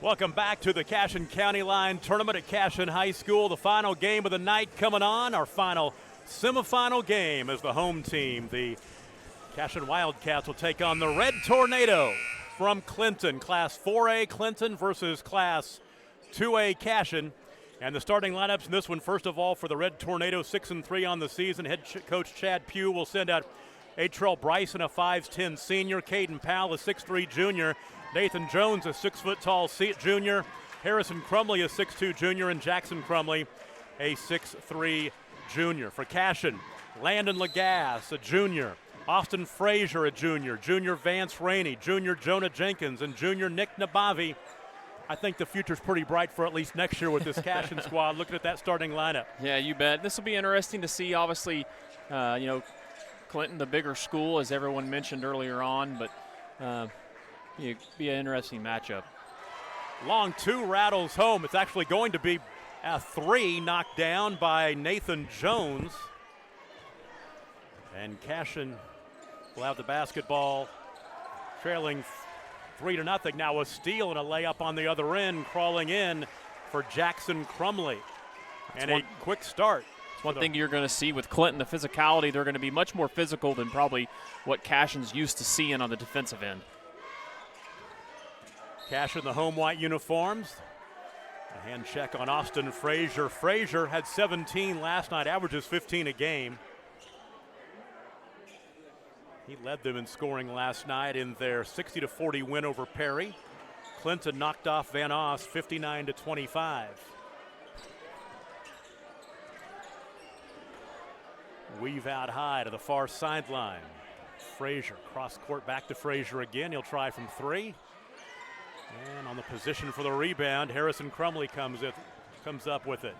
Welcome back to the Cashion County Line Tournament at Cashion High School. The final game of the night coming on. Our final semifinal game as the home team. The Cashion Wildcats will take on the Red Tornado from Clinton. Class 4A Clinton versus Class 2A Cashion. And the starting lineups in this one, first of all, for the Red Tornado, 6-3 on the season. Head coach Chad Pugh will send out Atrell Bryson, a 5'10 senior. Caden Powell, a 6'3 junior. Nathan Jones, a 6-foot-tall junior. Harrison Crumley, a 6'2 junior. And Jackson Crumley, a 6'3 junior. For Cashion, Landon Lagasse, a junior. Austin Frazier, a junior. Junior Vance Rainey. Junior Jonah Jenkins. And junior Nick Nabavi. I think the future's pretty bright for at least next year with this Cashion squad, looking at that starting lineup. Yeah, you bet. This will be interesting to see. Obviously, Clinton, the bigger school, as everyone mentioned earlier on, but be an interesting matchup. Long two rattles home. It's actually going to be a 3 knocked down by Nathan Jones. And Cashion will have the basketball, trailing 3-0. Now a steal and a layup on the other end, crawling in for Jackson Crumley. And a quick start. One thing you're going to see with Clinton, the physicality, they're going to be much more physical than probably what Cashion's used to seeing on the defensive end. Cashion, the home white uniforms. A hand check on Austin Frazier. Frazier had 17 last night, averages 15 a game. He led them in scoring last night in their 60-40 win over Perry. Clinton knocked off Van Oss 59-25. Weave out high to the far sideline. Frazier, cross court back to Frazier again. He'll try from 3. And on the position for the rebound, Harrison Crumley comes up with it.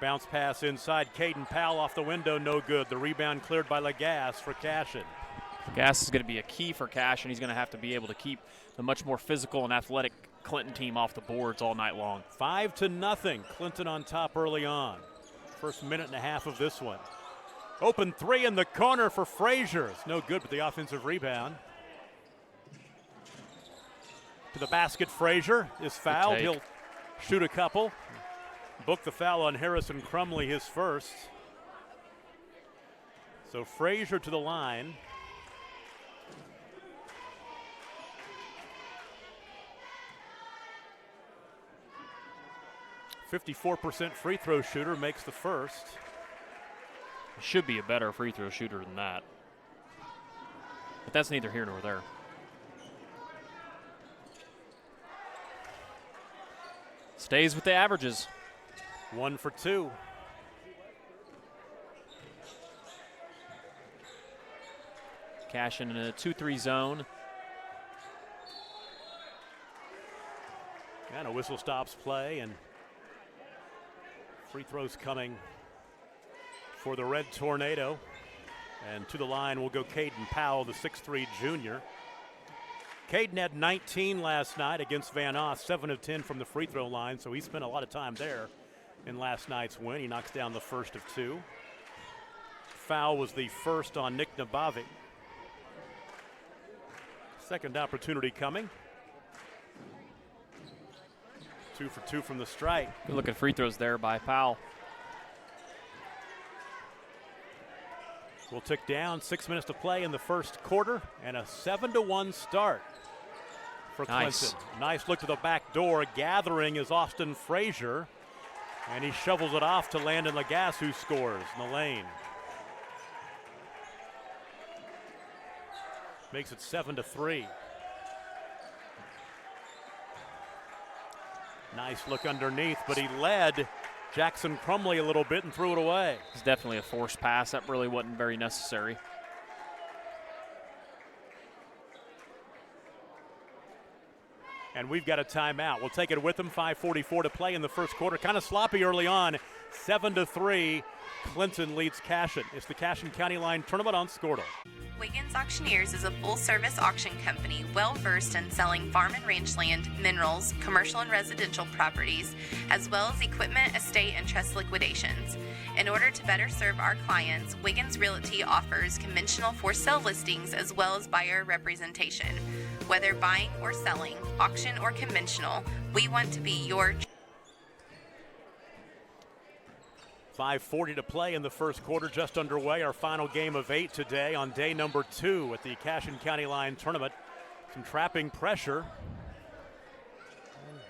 Bounce pass inside. Caden Powell off the window, no good. The rebound cleared by Lagasse for Cashion. Lagasse is going to be a key for Cashion. He's going to have to be able to keep the much more physical and athletic Clinton team off the boards all night long. 5-0. Clinton on top early on. First minute and a half of this one. Open 3 in the corner for Frazier. It's no good with the offensive rebound. To the basket, Frazier is fouled. He'll shoot a couple. Book the foul on Harrison Crumley, his first. So Frazier to the line. .54% free throw shooter, makes the first. Should be a better free throw shooter than that. But that's neither here nor there. Stays with the averages. 1 for 2. Cashion in a 2-3 zone. And a whistle stops play, and free throws coming for the Red Tornado. And to the line will go Caden Powell, the 6'3 junior. Caden had 19 last night against Van Oss, 7 of 10 from the free throw line, so he spent a lot of time there in last night's win. He knocks down the first of 2. Foul was the first on Nick Nabavi. Second opportunity coming. 2 for 2 from the strike. Good look at free throws there by Powell. We'll tick down. 6 minutes to play in the first quarter, and a 7-1 start for Clinton. Nice look to the back door. Gathering is Austin Frazier, and he shovels it off to Landon Lagasse, who scores in the lane. Makes it 7-3. Nice look underneath, but he led Jackson Crumley a little bit and threw it away. It's definitely a forced pass. That really wasn't very necessary. And we've got a timeout. We'll take it with them. 5:44 to play in the first quarter. Kind of sloppy early on. 7-3, Clinton leads Cashion. It's the Cashion County Line Tournament on Squirtle. Wiggins Auctioneers is a full-service auction company well-versed in selling farm and ranch land, minerals, commercial and residential properties, as well as equipment, estate, and trust liquidations. In order to better serve our clients, Wiggins Realty offers conventional for-sale listings as well as buyer representation. Whether buying or selling, auction or conventional, we want to be your 5:40 to play in the first quarter, just underway. Our final game of 8 today on day number 2 at the Cashion County Line Tournament. Some trapping pressure.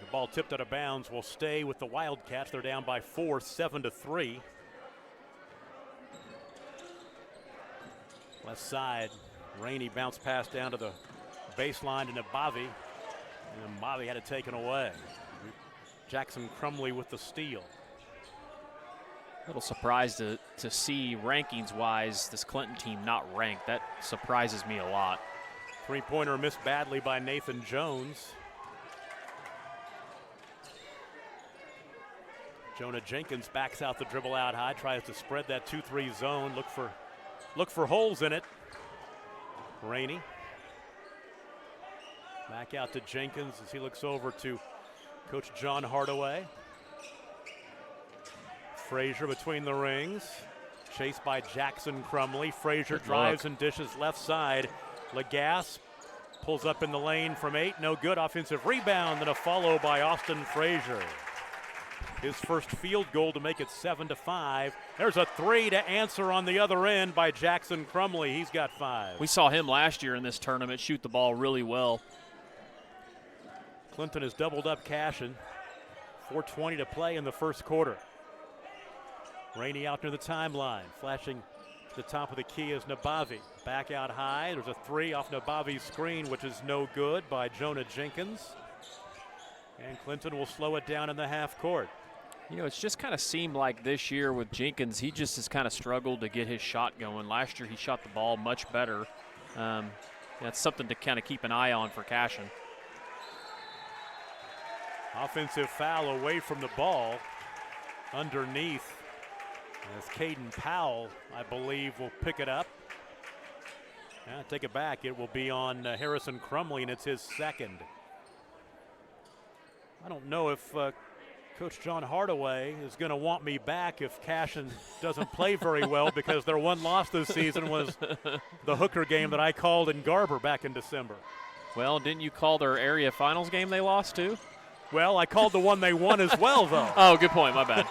The ball tipped out of bounds will stay with the Wildcats. They're down by 4, 7-3. Left side, Rainey bounced pass down to the baseline to Nabavi, and Nabavi had it taken away. Jackson Crumley with the steal. A little surprised to see rankings-wise this Clinton team not ranked. That surprises me a lot. Three-pointer missed badly by Nathan Jones. Jonah Jenkins backs out the dribble out high, tries to spread that 2-3 zone, look for holes in it. Rainey. Back out to Jenkins as he looks over to Coach John Hardaway. Frazier between the rings, chased by Jackson Crumley. Frazier drives and dishes left side. Lagasse pulls up in the lane from 8, no good. Offensive rebound and a follow by Austin Frazier. His first field goal to make it 7-5. There's a 3 to answer on the other end by Jackson Crumley. He's got 5. We saw him last year in this tournament shoot the ball really well. Clinton has doubled up Cashion. 4:20 to play in the first quarter. Rainey out near the timeline, flashing to the top of the key is Nabavi. Back out high, there's a 3 off Nabavi's screen, which is no good by Jonah Jenkins. And Clinton will slow it down in the half court. You know, it's just kind of seemed like this year with Jenkins, he just has kind of struggled to get his shot going. Last year he shot the ball much better. That's something to kind of keep an eye on for Cashion. Offensive foul away from the ball underneath. As Caden Powell, I believe, will pick it up. Take it back. It will be on Harrison Crumley, and it's his second. I don't know if Coach John Hardaway is going to want me back if Cashion doesn't play very well, because their one loss this season was the Hooker game that I called in Garber back in December. Well, didn't you call their area finals game they lost to? Well, I called the one they won as well, though. Oh, good point. My bad.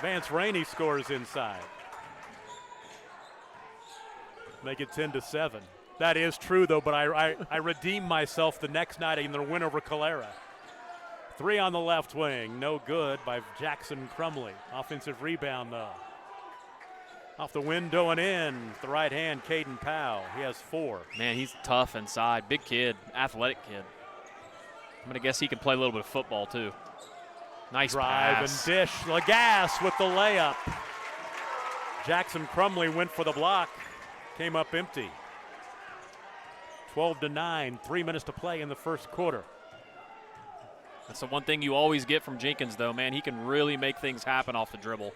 Vance Rainey scores inside. Make it 10-7. That is true, though, but I redeemed myself the next night in their win over Calera. 3 on the left wing, no good by Jackson Crumley. Offensive rebound, though. Off the window and in, the right hand, Caden Powell. He has 4. Man, he's tough inside. Big kid, athletic kid. I'm going to guess he can play a little bit of football, too. Nice drive pass. And dish. Lagasse with the layup. Jackson Crumley went for the block. Came up empty. 12-9. 3 minutes to play in the first quarter. That's the one thing you always get from Jenkins, though, man. He can really make things happen off the dribble.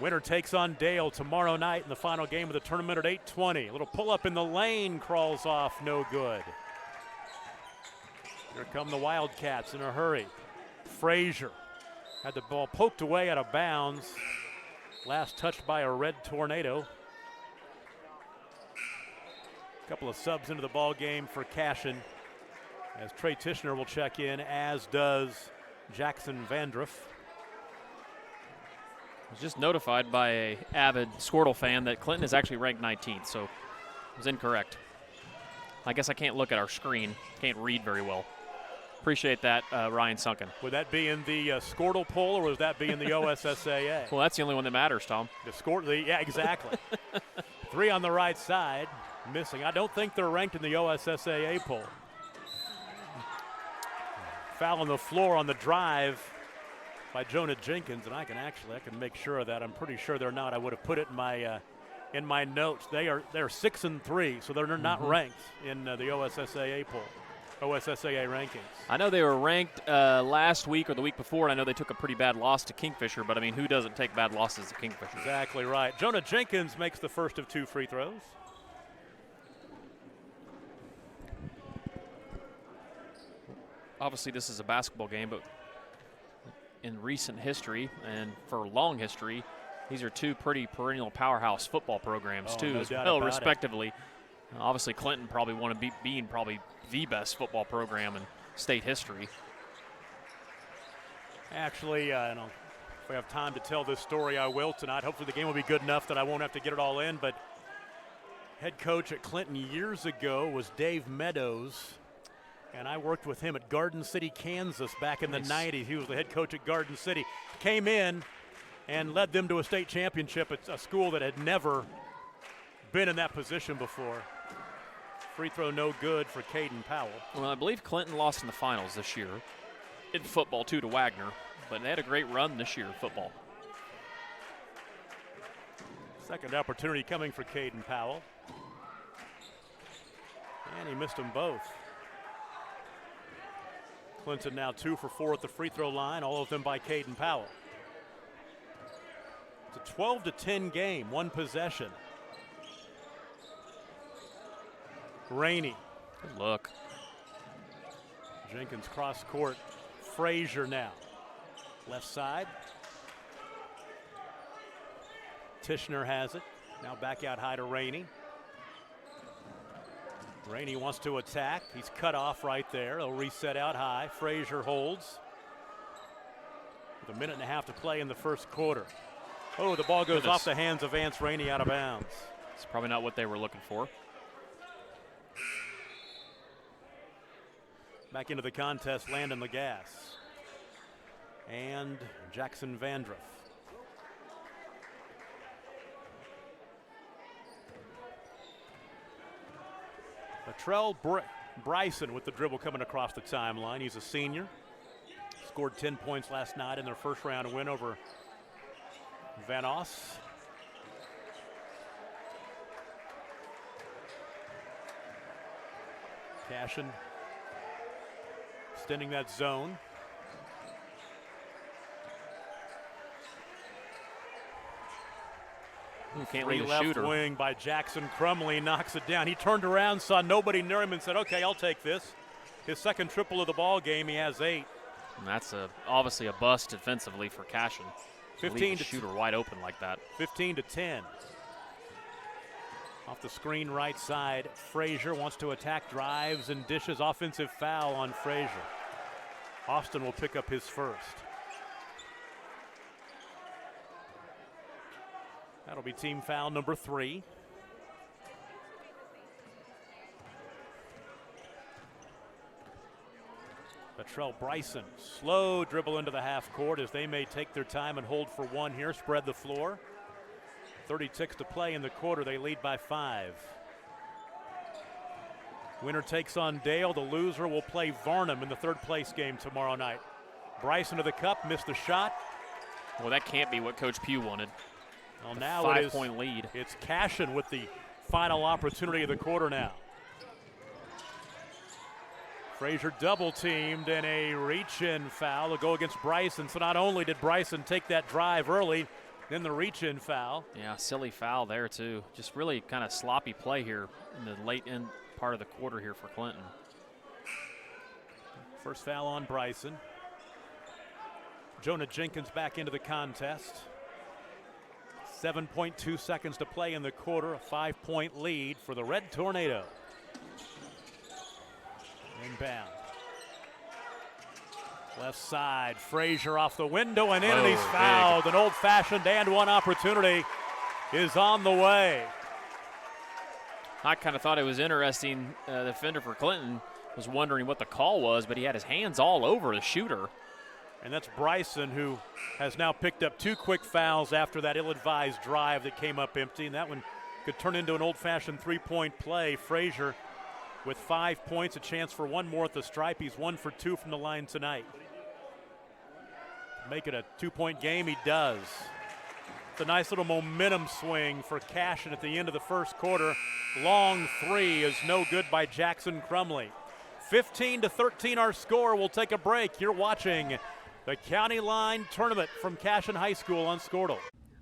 Winner takes on Dale tomorrow night in the final game of the tournament at 8:20. A little pull-up in the lane, crawls off, no good. Here come the Wildcats in a hurry. Frazier had the ball poked away out of bounds. Last touched by a red tornado. A couple of subs into the ball game for Cashion, as Trey Tishner will check in, as does Jackson Vandruff. I was just notified by a avid Squirtle fan that Clinton is actually ranked 19th, so I was incorrect. I guess I can't look at our screen. Can't read very well. Appreciate that, Ryan Sunken. Would that be in the Squirtle poll, or would that be in the OSSAA? Well, that's the only one that matters, Tom. Yeah, exactly. 3 on the right side, missing. I don't think they're ranked in the OSSAA poll. Foul on the floor on the drive by Jonah Jenkins, and I can make sure of that. I'm pretty sure they're not. I would have put it in my notes. They're 6-3, so they're not ranked in the OSSAA poll. OSSAA rankings. I know they were ranked last week or the week before, and I know they took a pretty bad loss to Kingfisher, but I mean, who doesn't take bad losses to Kingfisher? Exactly right. Jonah Jenkins makes the first of 2 free throws. Obviously, this is a basketball game, but in recent history and for long history, these are 2 pretty perennial powerhouse football programs, too, no as doubt well, about respectively. Obviously, Clinton probably want to be being probably the best football program in state history. Actually, if we have time to tell this story, I will tonight. Hopefully the game will be good enough that I won't have to get it all in. But head coach at Clinton years ago was Dave Meadows, and I worked with him at Garden City, Kansas back in the 90s. He was the head coach at Garden City. Came in and led them to a state championship at a school that had never been in that position before. Free throw no good for Caden Powell. Well, I believe Clinton lost in the finals this year. In football, too, to Wagner. But they had a great run this year in football. Second opportunity coming for Caden Powell. And he missed them both. Clinton now 2 for 4 at the free throw line, all of them by Caden Powell. It's a 12-10 game, 1 possession. Rainey. Good look. Jenkins cross court. Frazier now. Left side. Tishner has it. Now back out high to Rainey. Rainey wants to attack. He's cut off right there. He'll reset out high. Frazier holds. With 1.5 minutes to play in the first quarter. Oh, the ball goes off the hands of Vance Rainey out of bounds. It's probably not what they were looking for. Back into the contest, Landon Lagasse and Jackson Vandruff. Latrell Bryson with the dribble coming across the timeline. He's a senior. Scored 10 points last night in their first round win over Van Oss. Cashion extending that zone. Can't leave a left shooter. Wing by Jackson Crumley knocks it down. He turned around, saw nobody near him, and said, "Okay, I'll take this." His second triple of the ball game. He has 8. And that's obviously a bust defensively for Cashion. 15 to shooter wide open like that. 15-10. Off the screen right side, Frazier wants to attack, drives and dishes. Offensive foul on Frazier. Austin will pick up his first. That'll be team foul number 3. Latrell Bryson, slow dribble into the half court as they may take their time and hold for 1 here, spread the floor. 36 to play in the quarter, they lead by 5. Winner takes on Dale, the loser will play Varnum in the 3rd place game tomorrow night. Bryson to the cup, missed the shot. Well, that can't be what Coach Pugh wanted. Well, now 5-point lead. It's Cashion with the final opportunity of the quarter now. Frazier double teamed and a reach-in foul will go against Bryson. So not only did Bryson take that drive early, then the reach-in foul. Yeah, silly foul there too. Just really kind of sloppy play here in the late end part of the quarter here for Clinton. First foul on Bryson. Jonah Jenkins back into the contest. 7.2 seconds to play in the quarter, a 5-point lead for the Red Tornado. Inbound. Left side, Frazier off the window and in, and he's fouled. An old-fashioned and 1 opportunity is on the way. I kind of thought it was interesting. The defender for Clinton was wondering what the call was, but he had his hands all over the shooter. And that's Bryson, who has now picked up 2 quick fouls after that ill-advised drive that came up empty, and that one could turn into an old-fashioned 3-point play. Frazier with 5 points, a chance for 1 more at the stripe. He's 1 for 2 from the line tonight. Make it a 2-point game, he does. It's a nice little momentum swing for Cashion at the end of the first quarter. Long 3 is no good by Jackson Crumley. 15-13 our score. We'll take a break. You're watching the County Line Tournament from Cashion High School on Squirtle.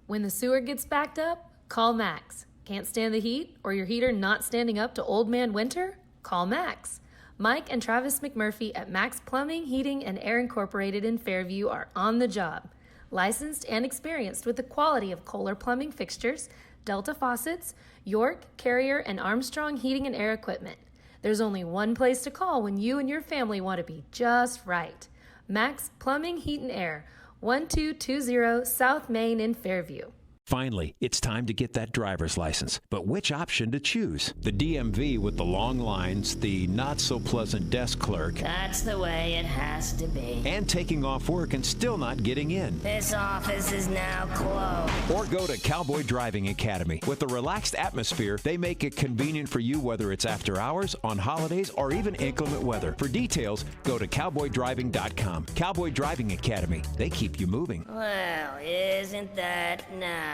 When the sewer gets backed up, call Max. Can't stand the heat or your heater not standing up to old man winter? Call Max. Mike and Travis McMurphy at Max Plumbing, Heating, and Air Incorporated in Fairview are on the job. Licensed and experienced with the quality of Kohler Plumbing fixtures, Delta faucets, York, Carrier, and Armstrong heating and air equipment. There's only one place to call when you and your family want to be just right. Max Plumbing, Heat, and Air, 1220 South Main in Fairview. Finally, it's time to get that driver's license. But which option to choose? The DMV with the long lines, the not-so-pleasant desk clerk. That's the way it has to be. And taking off work and still not getting in. This office is now closed. Or go to Cowboy Driving Academy. With a relaxed atmosphere, they make it convenient for you whether it's after hours, on holidays, or even inclement weather. For details, go to cowboydriving.com. Cowboy Driving Academy. They keep you moving. Well, isn't that nice?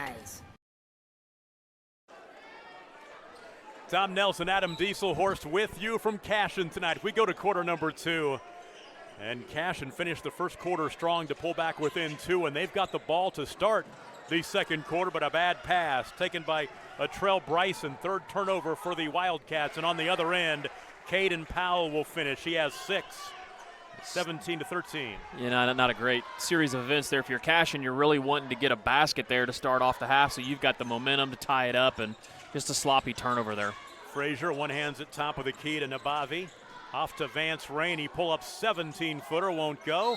Tom Nelson, Adam Dieselhorst with you from Cashion tonight. We go to quarter number 2. And Cashion finished the first quarter strong to pull back within 2, and they've got the ball to start the second quarter, but a bad pass taken by Trell Bryson. Third turnover for the Wildcats, and on the other end, Caden Powell will finish. He has 6. 17-13. You know, not a great series of events there. If you're Cashion, you're really wanting to get a basket there to start off the half, so you've got the momentum to tie it up, and just a sloppy turnover there. Frazier, one hand's at top of the key to Nabavi. Off to Vance Rainey, pull up 17-footer, won't go.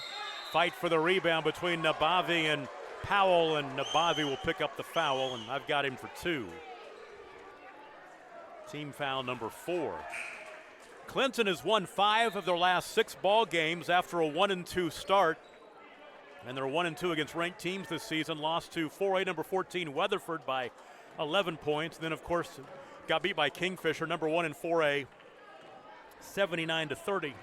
Fight for the rebound between Nabavi and Powell, and Nabavi will pick up the foul, and I've got him for 2. Team foul number 4. Clinton has won 5 of their last 6 ball games after a 1-2 start. And they're 1-2 against ranked teams this season. Lost to 4A number 14 Weatherford by 11 points. And then, of course, got beat by Kingfisher, number 1 in 4A, 79-30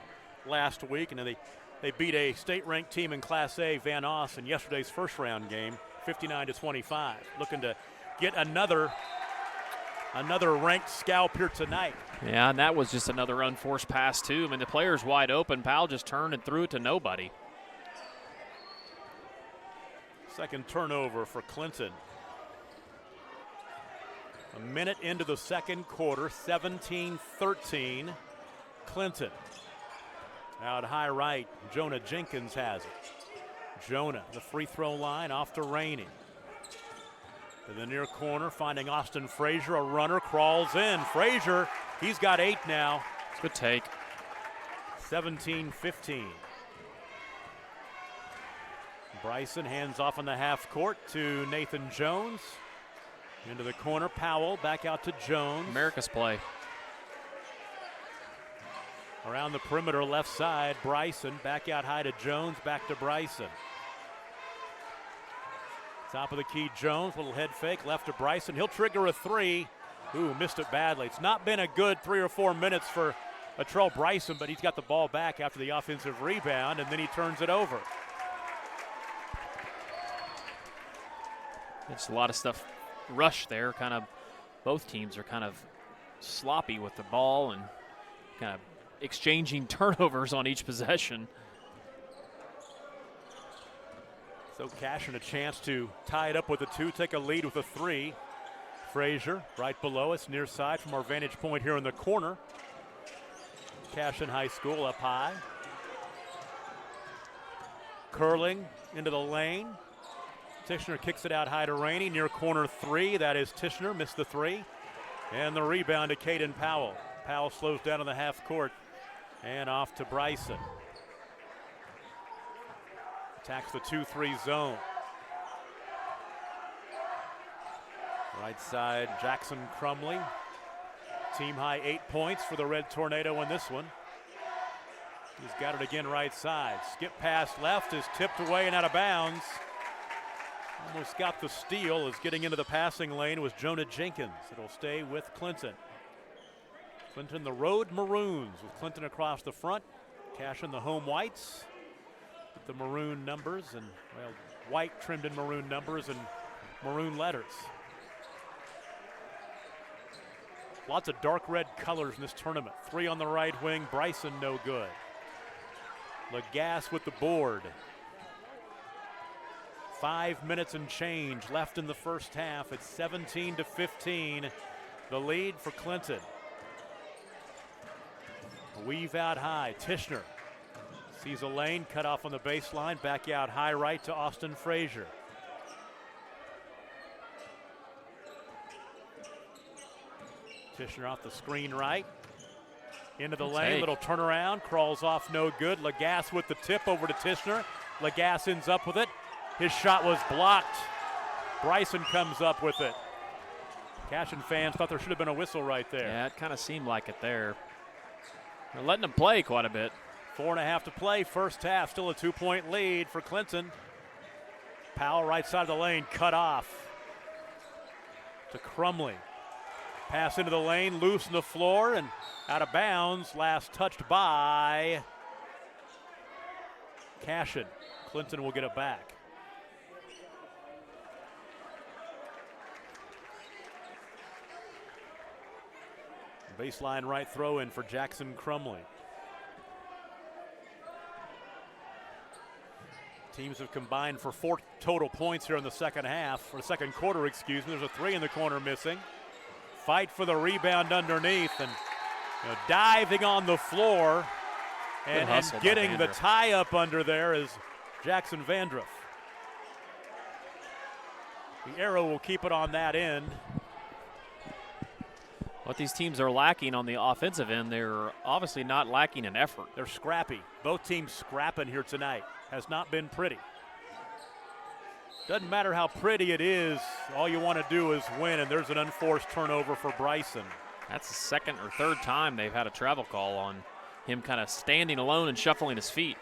last week. And then they beat a state-ranked team in Class A, Van Oss, in yesterday's first-round game, 59-25. Looking to get another ranked scalp here tonight. Yeah, and that was just another unforced pass, too. I mean, the player's wide open. Powell just turned and threw it to nobody. Second turnover for Clinton. A minute into the second quarter, 17-13. Clinton. Out high right, Jonah Jenkins has it. Jonah, the free throw line, off to Rainey. To the near corner, finding Austin Frazier, a runner, crawls in. Frazier, he's got 8 now. Good take. 17-15. Bryson hands off on the half court to Nathan Jones. Into the corner, Powell, back out to Jones. America's play. Around the perimeter, left side, Bryson, back out high to Jones, back to Bryson. Top of the key, Jones, little head fake, left to Bryson. He'll trigger a 3. Ooh, missed it badly. It's not been a good 3 or 4 minutes for Trell Bryson, but he's got the ball back after the offensive rebound, and then he turns it over. It's a lot of stuff rushed there. Kind of both teams are kind of sloppy with the ball and kind of exchanging turnovers on each possession. So Cashion a chance to tie it up with a 2, take a lead with a 3. Frazier right below us, near side from our vantage point here in the corner. Cashion High School up high. Curling into the lane. Tishner kicks it out high to Rainey, near corner 3. That is Tishner, missed the 3. And the rebound to Caden Powell. Powell slows down on the half court and off to Bryson. Attacks the 2-3 zone. Right side, Jackson Crumley. Team high 8 points for the Red Tornado in this one. He's got it again right side. Skip pass left is tipped away and out of bounds. Almost got the steal as getting into the passing lane was Jonah Jenkins. It'll stay with Clinton. Clinton the road Maroons with Clinton across the front. Cashion the home whites. The maroon numbers and, well, white trimmed in maroon numbers and maroon letters. Lots of dark red colors in this tournament. 3 on the right wing. Bryson no good. Lagasse with the board. 5 minutes and change left in the first half. It's 17-15. The lead for Clinton. Weave out high. Tishner sees a lane cut off on the baseline. Back out high right to Austin Frazier. Tishner off the screen right. Into the lane, little turnaround, crawls off, no good. Lagasse with the tip over to Tishner. Lagasse ends up with it. His shot was blocked. Bryson comes up with it. Cashion fans thought there should have been a whistle right there. Yeah, it kind of seemed like it there. They're letting them play quite a bit. 4.5 to play, first half, still a 2-point lead for Clinton. Powell right side of the lane, cut off to Crumley. Pass into the lane, loose on the floor and out of bounds. Last touched by Cashion. Clinton will get it back. Baseline right throw in for Jackson Crumley. Teams have combined for 4 total points here in the second half, or second quarter, excuse me. There's a 3 in the corner missing. Fight for the rebound underneath and diving on the floor and getting the tie up under there is Jackson Vandruff. The arrow will keep it on that end. What these teams are lacking on the offensive end, they're obviously not lacking in effort. They're scrappy. Both teams scrapping here tonight. Has not been pretty. Doesn't matter how pretty it is, all you want to do is win, and there's an unforced turnover for Bryson. That's the second or third time they've had a travel call on him kind of standing alone and shuffling his feet.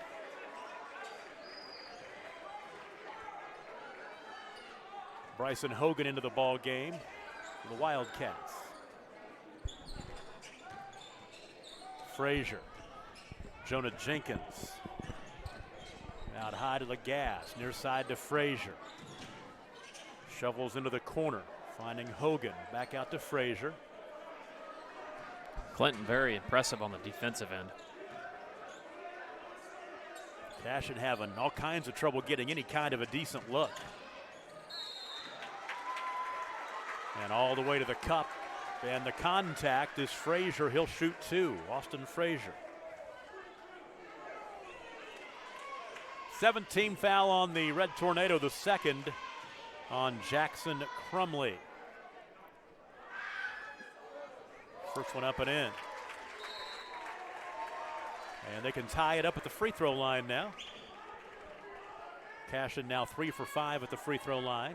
Bryson Hogan into the ball game for the Wildcats. Frazier, Jonah Jenkins. Out high to Lagasse, near side to Frazier. Shovels into the corner, finding Hogan. Back out to Frazier. Clinton very impressive on the defensive end. Cashion having all kinds of trouble getting any kind of a decent look. And all the way to the cup. And the contact is Frazier. He'll shoot 2. Austin Frazier. 17 foul on the Red Tornado, the second on Jackson Crumley. First one up and in. And they can tie it up at the free throw line now. Cashion now 3 for 5 at the free throw line.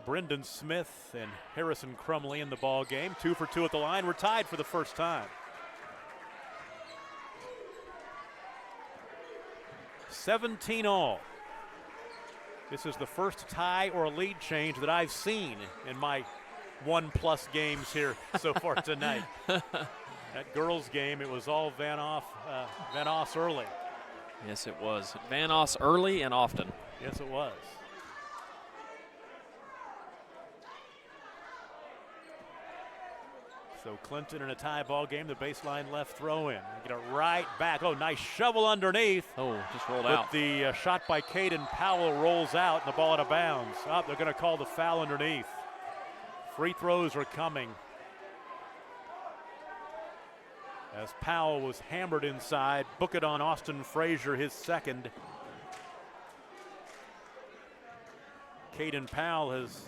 Brendan Smith and Harrison Crumley in the ball game. 2 for 2 at the line. We're tied for the first time. 17 all. This is the first tie or lead change that I've seen in my 1+ games here so far tonight. That girls' game, it was all Van Oss early. Yes, it was. Van Oss early and often. Yes, it was. So Clinton in a tie ball game, the baseline left throw in. They get it right back. Oh, nice shovel underneath. Oh, just rolled But out. the shot by Caden Powell rolls out and the ball out of bounds. Oh, they're going to call the foul underneath. Free throws are coming. As Powell was hammered inside. Book it on Austin Frazier, his second. Caden Powell has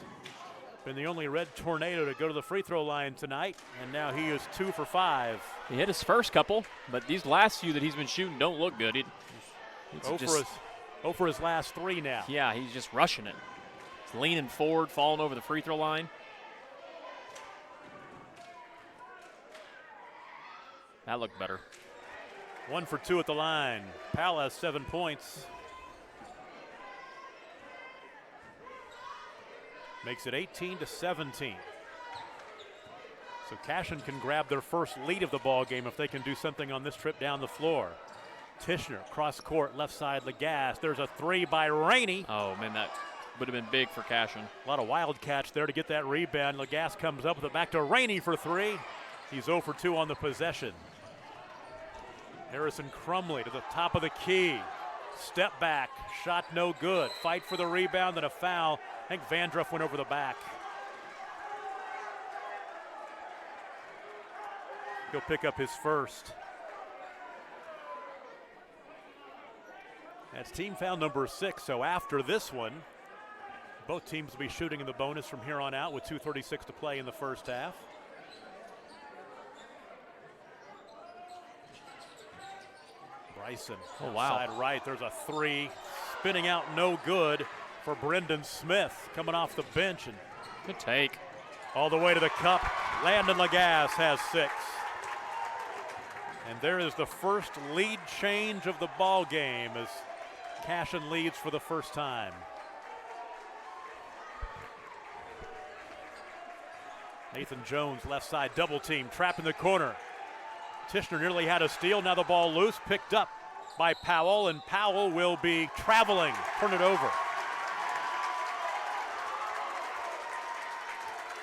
been the only Red Tornado to go to the free throw line tonight, and now he is 2 for 5. He hit his first couple, but these last few that he's been shooting don't look good. For his last 3 now. Yeah, he's just rushing it. He's leaning forward, falling over the free throw line. That looked better. 1 for 2 at the line. Powell has 7 points. Makes it 18-17. So Cashion can grab their first lead of the ball game if they can do something on this trip down the floor. Tishner, cross court, left side, Lagasse. There's a 3 by Rainey. Oh, man, that would have been big for Cashion. A lot of Wildcats there to get that rebound. Lagasse comes up with it back to Rainey for three. He's 0 for 2 on the possession. Harrison Crumley to the top of the key. Step back, shot no good. Fight for the rebound and a foul. I think Vandruff went over the back. He'll pick up his first. That's team foul number 6, so after this one, both teams will be shooting in the bonus from here on out with 2:36 to play in the first half. Bryson, oh wow, side right, there's a three. Spinning out no good for Brendan Smith coming off the bench. And good take. All the way to the cup. Landon Lagasse has 6. And there is the first lead change of the ball game as Cashion leads for the first time. Nathan Jones, left side, double team, trap in the corner. Tishner nearly had a steal, now the ball loose, picked up by Powell, and Powell will be traveling. Turn it over.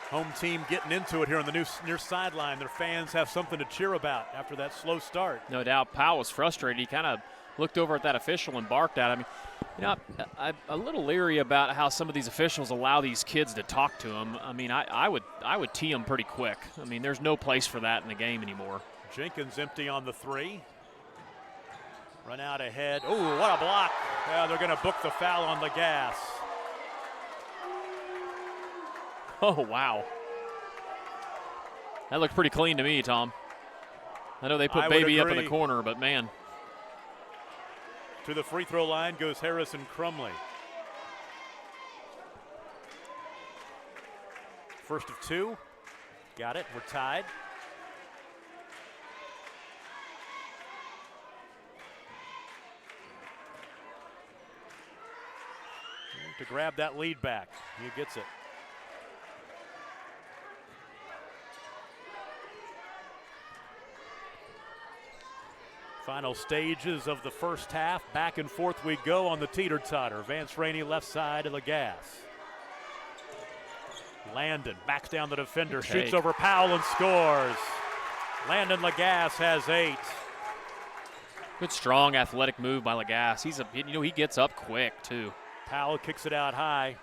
Home team getting into it here on the near sideline. Their fans have something to cheer about after that slow start. No doubt Powell was frustrated. He kind of looked over at that official and barked at him. You know, I'm a little leery about how some of these officials allow these kids to talk to them. I mean, I would tee them pretty quick. I mean, there's no place for that in the game anymore. Jenkins empty on the three. Run out ahead. Oh, what a block. Yeah, they're going to book the foul on Lagasse. Oh, wow. That looked pretty clean to me, Tom. I know they put Baby up in the corner, but man. To the free throw line goes Harrison Crumley. First of 2. Got it. We're tied. To grab that lead back. He gets it. Final stages of the first half. Back and forth we go on the teeter-totter. Vance Rainey left side of Lagasse. Landon backs down the defender, shoots over Powell and scores. Landon Lagasse has 8. Good, strong, athletic move by Lagasse. He gets up quick too. Powell kicks it out high.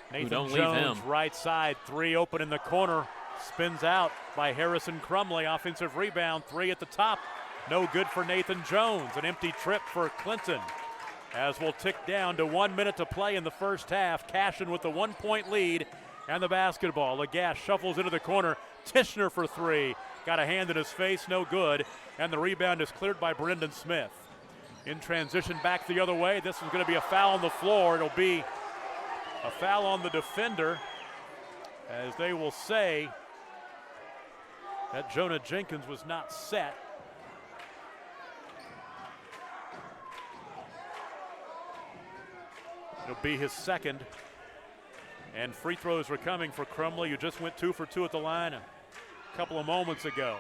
Nathan don't Jones, leave him. right side, 3 open in the corner. Spins out by Harrison Crumley. Offensive rebound, 3 at the top. No good for Nathan Jones. An empty trip for Clinton. As we'll tick down to 1 minute to play in the first half. Cashion with the 1-point lead and the basketball. Lagasse shuffles into the corner. Tishner for 3. Got a hand in his face, no good. And the rebound is cleared by Brendan Smith. In transition back the other way. This is going to be a foul on the floor. It'll be a foul on the defender, as they will say that Jonah Jenkins was not set. It'll be his second. And free throws are coming for Crumley, who just went 2 for 2 at the line a couple of moments ago.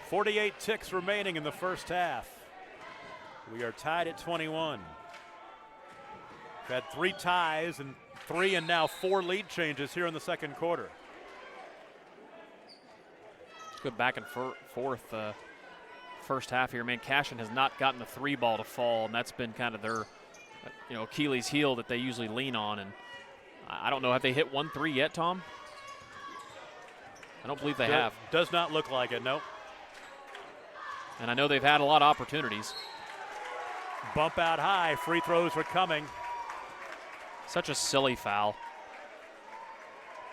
.48 ticks remaining in the first half. We are tied at 21. We've had 3 ties and 3 and now 4 lead changes here in the second quarter. Good back and forth first half here. Man, Cashion has not gotten the 3 ball to fall, and that's been kind of their Achilles heel that they usually lean on. And I don't know, have they hit 1 3 yet, Tom? I don't believe they have. Does not look like it, no. And I know they've had a lot of opportunities. Bump out high, free throws are coming. Such a silly foul.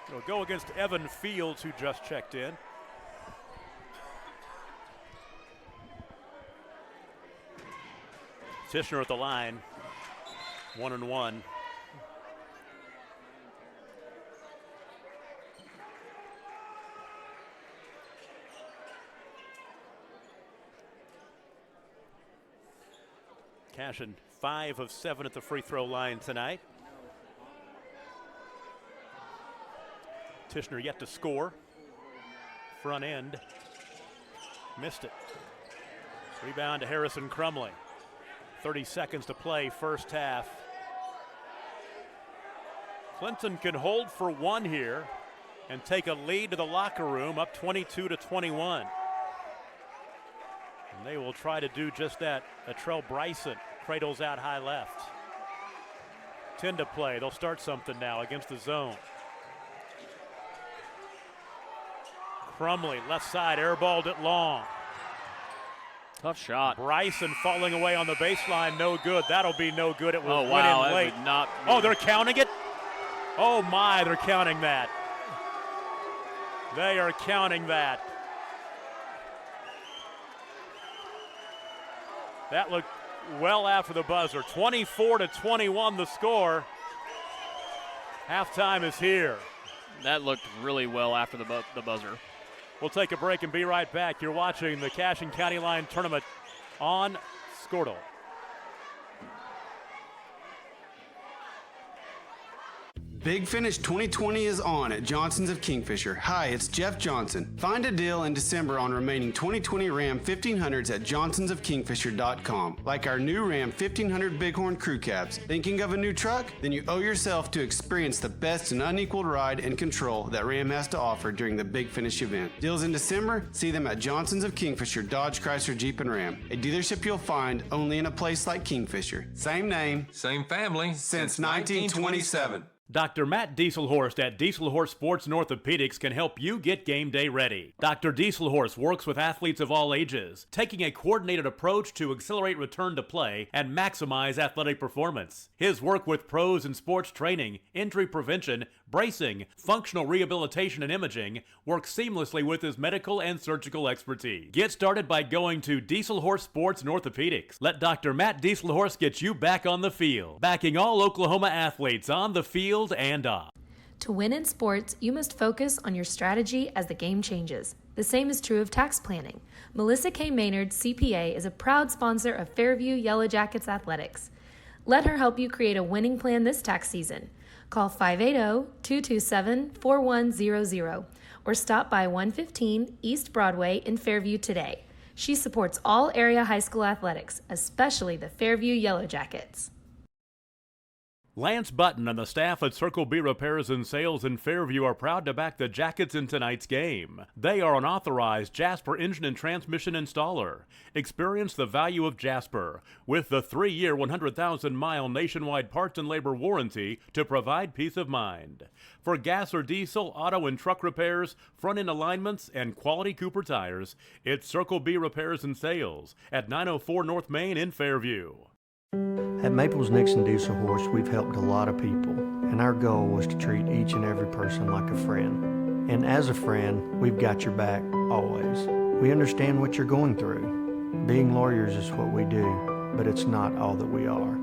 It'll go against Evan Fields, who just checked in. Tishner at the line, 1-1. Cashion 5 of 7 at the free throw line tonight. Tishner yet to score. front end. Missed it. Rebound to Harrison Crumley. 30 seconds to play, first half. Clinton can hold for one here and take a lead to the locker room, up 22-21. And they will try to do just that. Atrell Bryson cradles out high left. 10 to play. They'll start something now against the zone. Crumley, left side, airballed it long. Tough shot. Bryson falling away on the baseline, no good. That'll be no good. It will wow, win in late. that would not be. Oh, they're counting it? Oh my, they're counting that. They are counting that. That looked well after the buzzer. 24-21 the score. Halftime is here. That looked really well after the buzzer. We'll take a break and be right back. You're watching the Cashion County Line Tournament on Squirtle. Big Finish 2020 is on at Johnson's of Kingfisher. Hi, it's Jeff Johnson. Find a deal in December on remaining 2020 Ram 1500s at johnsonsofkingfisher.com. Like our new Ram 1500 Bighorn Crew Cabs. Thinking of a new truck? Then you owe yourself to experience the best and unequaled ride and control that Ram has to offer during the Big Finish event. Deals in December? See them at Johnson's of Kingfisher, Dodge, Chrysler, Jeep, and Ram. A dealership you'll find only in a place like Kingfisher. Same name, same family since 1927. Dr. Matt Dieselhorst at Dieselhorst Sports and Orthopedics can help you get game day ready. Dr. Dieselhorst works with athletes of all ages, taking a coordinated approach to accelerate return to play and maximize athletic performance. His work with pros in sports training, injury prevention, bracing, functional rehabilitation, and imaging works seamlessly with his medical and surgical expertise. Get started by going to Dieselhorst Sports and Orthopedics. Let Dr. Matt Dieselhorst get you back on the field, backing all Oklahoma athletes on the field and off. To win in sports, you must focus on your strategy as the game changes. The same is true of tax planning. Melissa K. Maynard, CPA, is a proud sponsor of Fairview Yellow Jackets Athletics. Let her help you create a winning plan this tax season. Call 580-227-4100 or stop by 115 East Broadway in Fairview today. She supports all area high school athletics, especially the Fairview Yellow Jackets. Lance Button and the staff at Circle B Repairs and Sales in Fairview are proud to back the Jackets in tonight's game. They are an authorized Jasper engine and transmission installer. Experience the value of Jasper with the 3-year, 100,000-mile nationwide parts and labor warranty to provide peace of mind. For gas or diesel, auto and truck repairs, front-end alignments, and quality Cooper tires, it's Circle B Repairs and Sales at 904 North Main in Fairview. At Maples Nixon Diesel Horse, we've helped a lot of people, and our goal was to treat each and every person like a friend. And as a friend, we've got your back, always. We understand what you're going through. Being lawyers is what we do, but it's not all that we are.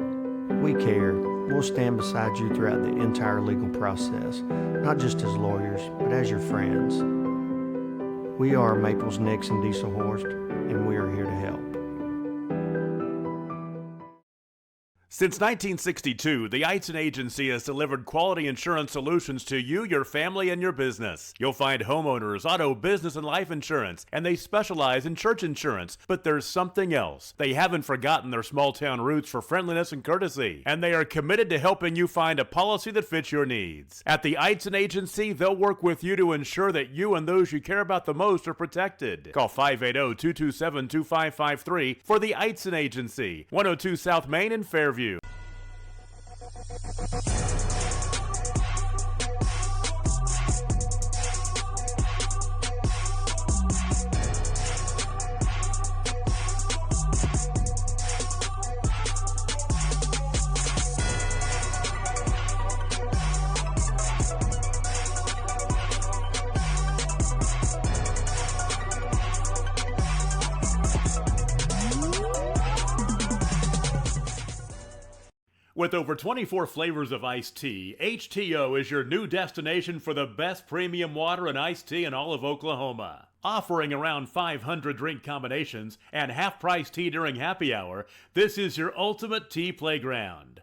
We care. We'll stand beside you throughout the entire legal process, not just as lawyers, but as your friends. We are Maples Nixon Diesel Horse, and we are here to help. Since 1962, the Eitzen Agency has delivered quality insurance solutions to you, your family, and your business. You'll find homeowners, auto, business, and life insurance, and they specialize in church insurance. But there's something else. They haven't forgotten their small-town roots for friendliness and courtesy, and they are committed to helping you find a policy that fits your needs. At the Eitzen Agency, they'll work with you to ensure that you and those you care about the most are protected. Call 580-227-2553 for the Eitzen Agency, 102 South Main in Fairview. With over 24 flavors of iced tea, HTO is your new destination for the best premium water and iced tea in all of Oklahoma. Offering around 500 drink combinations and half-price tea during happy hour, this is your ultimate tea playground.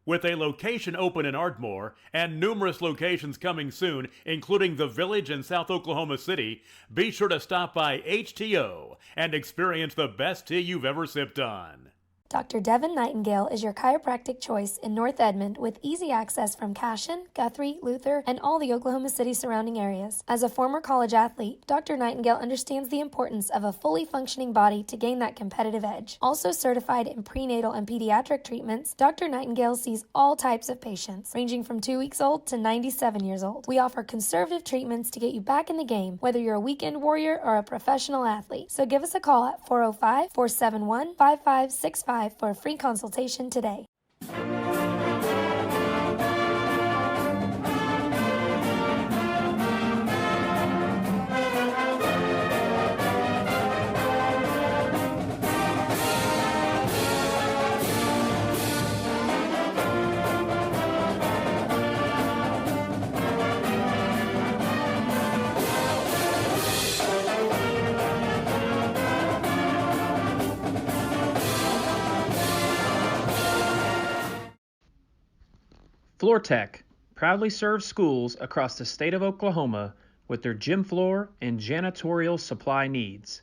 With a location open in Ardmore and numerous locations coming soon, including the Village in South Oklahoma City, be sure to stop by HTO and experience the best tea you've ever sipped on. Dr. Devin Nightingale is your chiropractic choice in North Edmond with easy access from Cashion, Guthrie, Luther, and all the Oklahoma City surrounding areas. As a former college athlete, Dr. Nightingale understands the importance of a fully functioning body to gain that competitive edge. Also certified in prenatal and pediatric treatments, Dr. Nightingale sees all types of patients, ranging from 2 weeks old to 97 years old. We offer conservative treatments to get you back in the game, whether you're a weekend warrior or a professional athlete. So give us a call at 405-471-5565 for a free consultation today. FloorTech proudly serves schools across the state of Oklahoma with their gym floor and janitorial supply needs.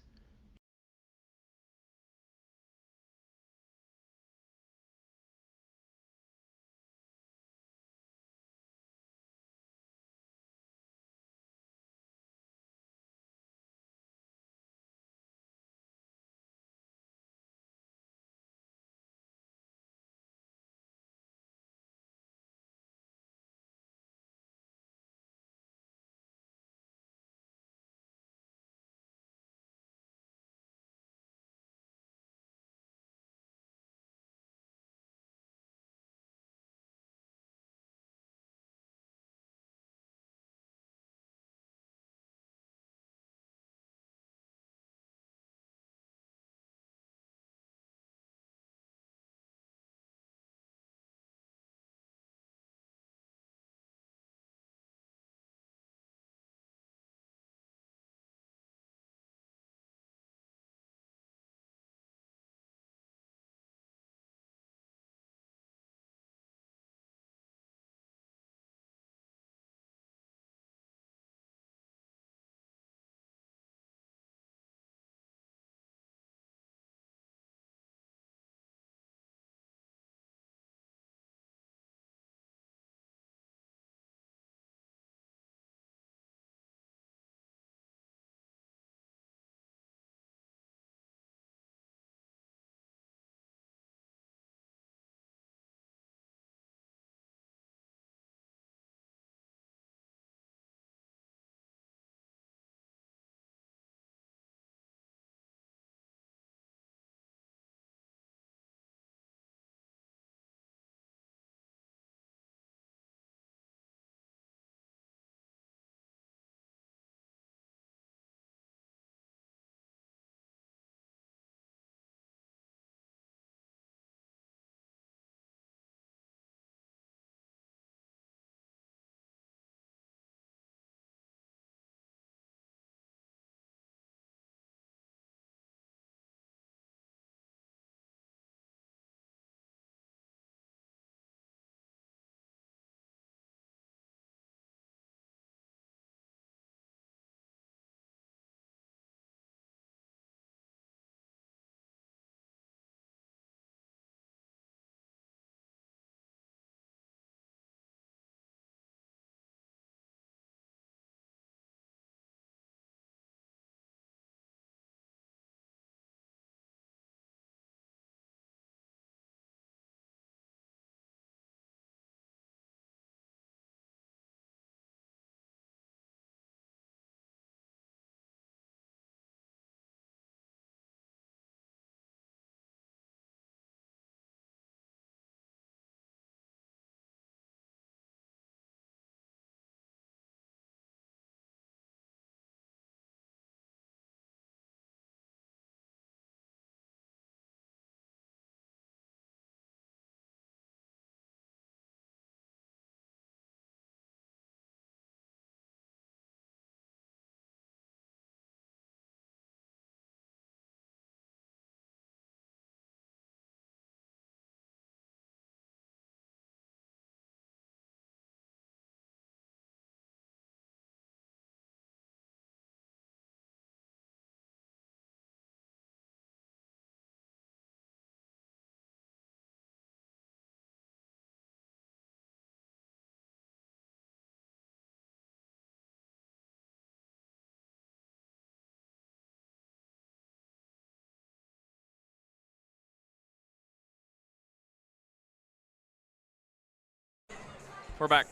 We're back.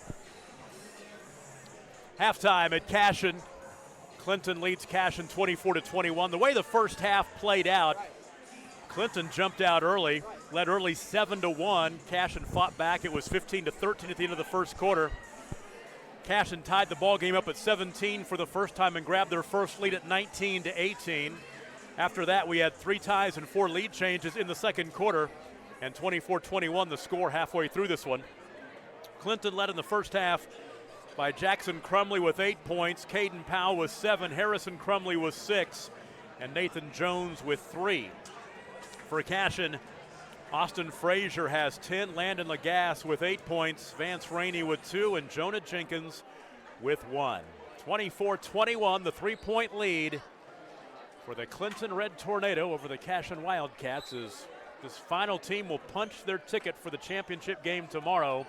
Halftime at Cashion. Clinton leads Cashion 24-21. The way the first half played out, Clinton jumped out early, led early 7-1. Cashion fought back. It was 15-13 at the end of the first quarter. Cashion tied the ball game up at 17 for the first time and grabbed their first lead at 19-18. After that, we had 3 ties and 4 lead changes in the second quarter, and 24-21 the score halfway through this one. Clinton led in the first half by Jackson Crumley with 8 points, Caden Powell with 7, Harrison Crumley with 6, and Nathan Jones with 3. For Cashion, Austin Frazier has 10, Landon Lagasse with 8 points, Vance Rainey with 2, and Jonah Jenkins with 1. 24-21, the 3-point lead for the Clinton Red Tornado over the Cashion Wildcats, as this final team will punch their ticket for the championship game tomorrow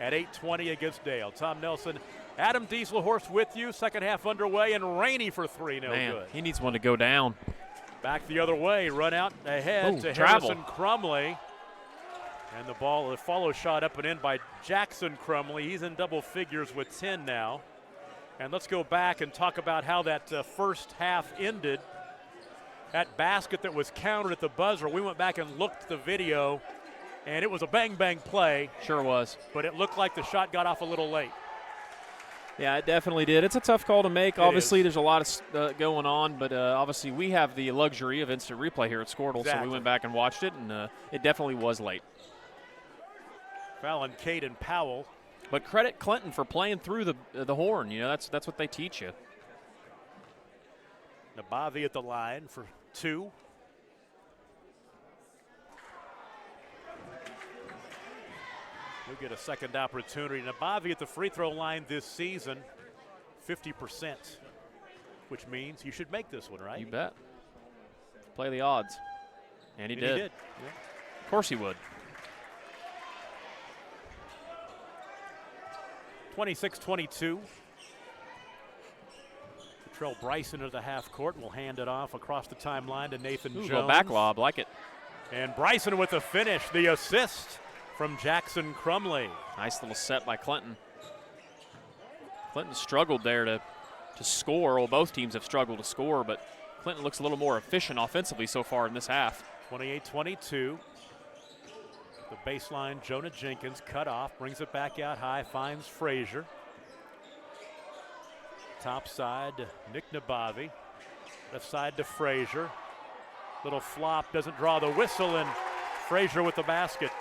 at 8:20 against Dale. Tom Nelson, Adam Dieselhorst with you. Second half underway, and Rainey for 3, no Man, good. he needs one to go down. Back the other way, run out ahead to travel. Harrison Crumley. And the ball, a follow shot up and in by Jackson Crumley. He's in double figures with 10 now. And let's go back and talk about how that first half ended. That basket that was countered at the buzzer, we went back and looked at the video, and it was a bang-bang play. Sure was. But it looked like the shot got off a little late. Yeah, it definitely did. It's a tough call to make. It Obviously, is. there's a lot of going on, but obviously we have the luxury of instant replay here at Squirtle, so we went back and watched it, and it definitely was late. Foul on Caden Powell. But credit Clinton for playing through the horn. You know, that's what they teach you. Nabavi at the line for 2. We'll get a second opportunity. Nabavi at the free throw line this season, 50%, which means you should make this one, right? You bet. Play the odds. And he did. Yeah. Of course he would. 26-22. Trell Bryson into the half court and will hand it off across the timeline to Nathan Jones. A back lob, like it. And Bryson with the finish, the assist from Jackson Crumley. Nice little set by Clinton. Clinton struggled there to score. Well, both teams have struggled to score, but Clinton looks a little more efficient offensively so far in this half. 28-22. The baseline, Jonah Jenkins cut off, brings it back out high, finds Frazier. Top side, Nick Nabavi. Left side to Frazier. Little flop, doesn't draw the whistle, and Frazier with the basket.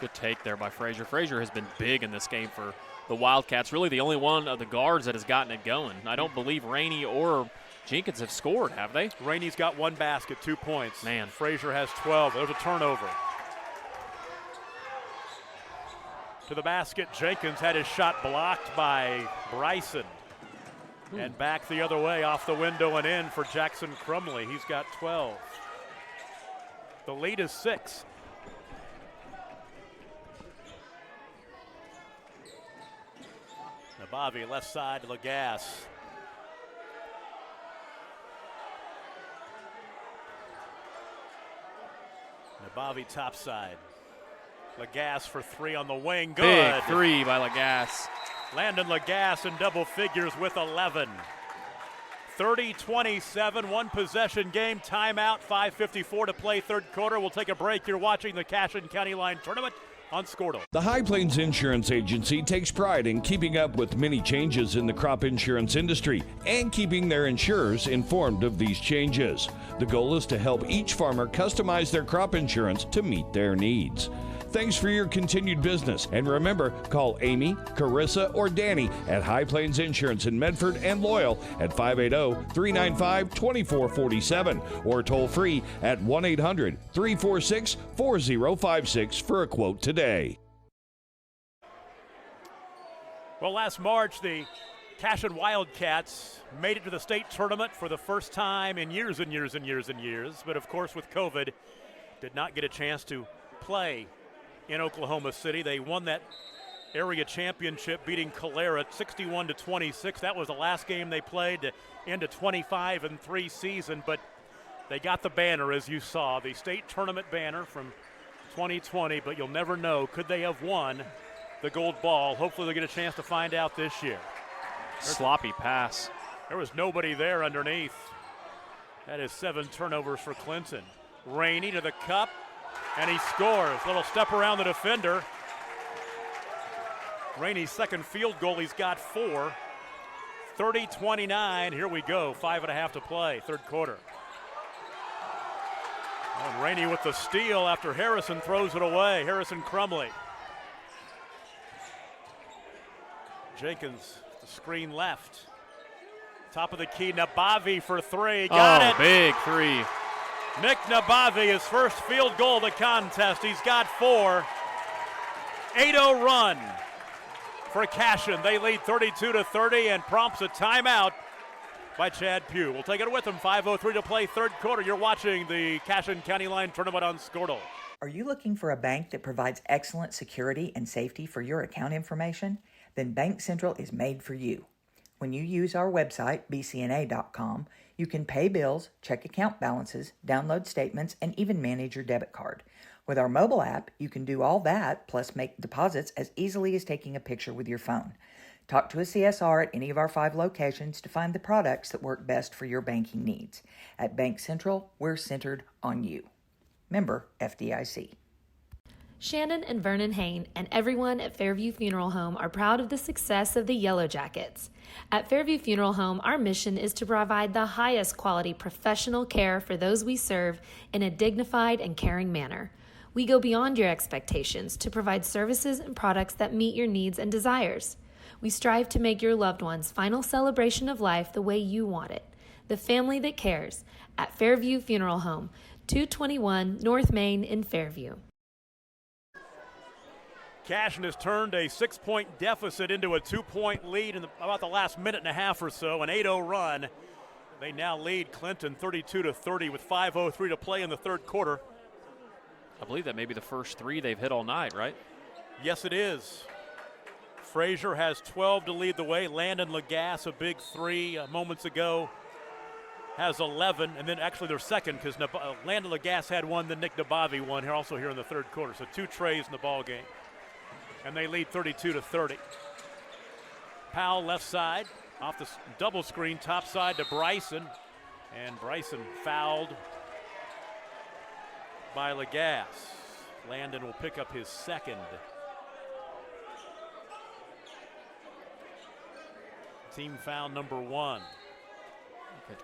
Good take there by Frazier. Frazier has been big in this game for the Wildcats. Really the only one of the guards that has gotten it going. I don't believe Rainey or Jenkins have scored, have they? Rainey's got 1 basket, 2 points. Man. Frazier has 12. There's a turnover. To the basket, Jenkins had his shot blocked by Bryson. And back the other way, off the window and in for Jackson Crumley. He's got 12. The lead is 6. Nabavi left side to Lagasse. Nabavi top side. Lagasse for 3 on the wing. Good. Big 3 by Lagasse. Landon Lagasse in double figures with 11. 30-27, 1 possession game, timeout, 5:54 to play third quarter. We'll take a break. You're watching the Cashion County Line Tournament on Squirtle. The High Plains Insurance Agency takes pride in keeping up with many changes in the crop insurance industry and keeping their insurers informed of these changes. The goal is to help each farmer customize their crop insurance to meet their needs. Thanks for your continued business. And remember, call Amy, Carissa, or Danny at High Plains Insurance in Medford and Loyal at 580-395-2447 or toll free at 1-800-346-4056 for a quote today. Well, last March, the Cashion Wildcats made it to the state tournament for the first time in years and years and years and years. But of course, with COVID, did not get a chance to play in Oklahoma City. They won that area championship, beating Calera 61-26. That was the last game they played to end a 25-3 season, but they got the banner, as you saw, the state tournament banner from 2020, but you'll never know. Could they have won the gold ball. Hopefully they'll get a chance to find out this year. Sloppy pass. There was nobody there underneath. That is 7 turnovers for Clinton. Rainey to the cup, and he scores. Little step around the defender. Rainey's second field goal, he's got 4. 30-29, here we go. 5.5 to play, third quarter. And Rainey with the steal after Harrison throws it away. Harrison Crumley. Jenkins, the screen left. Top of the key, Nabavi for 3. Got it. Big 3. Nick Nabavi, his first field goal of the contest. He's got 4. 8-0 run for Cashion. They lead 32-30 and prompts a timeout by Chad Pugh. We'll take it with him. 5:03 to play, third quarter. You're watching the Cashion County Line Tournament on Squirtle. Are you looking for a bank that provides excellent security and safety for your account information? Then Bank Central is made for you. When you use our website, bcna.com, you can pay bills, check account balances, download statements, and even manage your debit card. With our mobile app, you can do all that, plus make deposits as easily as taking a picture with your phone. Talk to a CSR at any of our 5 locations to find the products that work best for your banking needs. At Bank Central, we're centered on you. Member FDIC. Shannon and Vernon Hain and everyone at Fairview Funeral Home are proud of the success of the Yellow Jackets. At Fairview Funeral Home, our mission is to provide the highest quality professional care for those we serve in a dignified and caring manner. We go beyond your expectations to provide services and products that meet your needs and desires. We strive to make your loved one's final celebration of life the way you want it. The family that cares at Fairview Funeral Home, 221 North Main in Fairview. Cashion has turned a 6-point deficit into a 2-point lead in about the last minute and a half or so, an 8-0 run. They now lead Clinton 32-30 with 5:03 to play in the third quarter. I believe that may be the first 3 they've hit all night, right? Yes, it is. Frazier has 12 to lead the way. Landon Lagasse, a big 3 moments ago, has 11. And then actually they're second because Landon Lagasse had 1, then Nick Nabavi won here also here in the third quarter. So 2 trays in the ball game. And they lead 32-30. Powell left side, off the double screen, top side to Bryson. And Bryson fouled by Lagasse. Landon will pick up his second. Team foul number 1.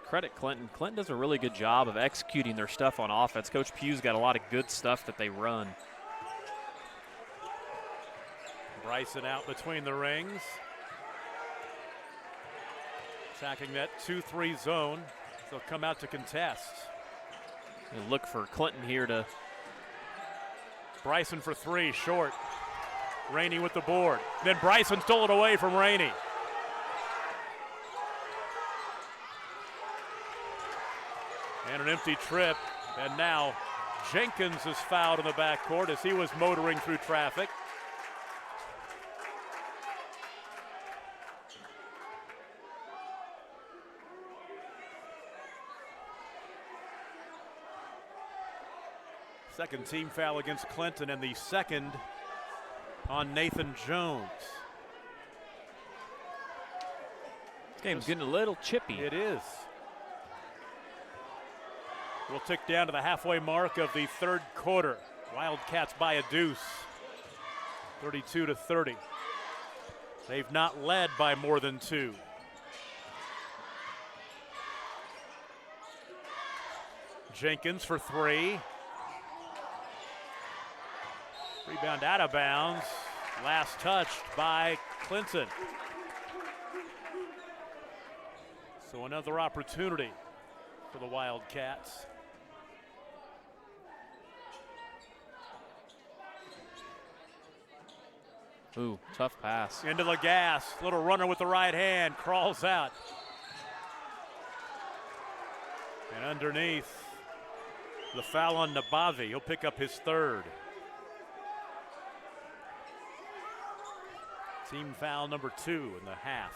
Credit Clinton. Clinton does a really good job of executing their stuff on offense. Coach Pugh's got a lot of good stuff that they run. Bryson out between the rings. Attacking that 2-3 zone. They'll come out to contest. You look for Clinton here to. Bryson for 3, short. Rainey with the board. Then Bryson stole it away from Rainey. And an empty trip. And now Jenkins is fouled in the backcourt as he was motoring through traffic. Second team foul against Clinton and the second on Nathan Jones. This game's getting a little chippy. It is. We'll tick down to the halfway mark of the third quarter. Wildcats by a deuce, 32-30. They've not led by more than 2. Jenkins for 3. Rebound out of bounds. Last touched by Clinton. So another opportunity for the Wildcats. Ooh, tough pass. Into Lagasse. Little runner with the right hand. Crawls out. And underneath, the foul on Nabavi. He'll pick up his third. Team foul number 2 in the half.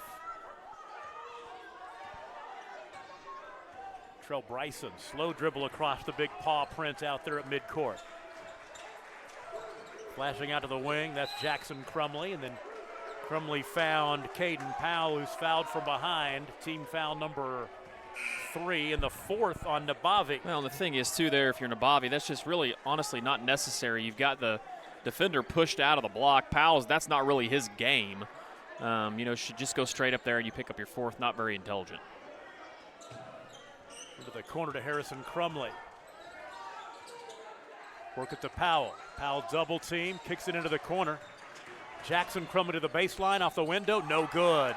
Trell Bryson, slow dribble across the big paw print out there at midcourt. Flashing out to the wing, that's Jackson Crumley, and then Crumley found Caden Powell, who's fouled from behind. Team foul number 3 and the 4th on Nabavi. Well, and the thing is, too, there, if you're Nabavi, that's just really, honestly, not necessary. You've got the defender pushed out of the block. Powell's, that's not really his game. Should just go straight up there and you pick up your 4th. Not very intelligent. Into the corner to Harrison Crumley. Work it to Powell. Powell double team, kicks it into the corner. Jackson Crumley to the baseline, off the window, no good.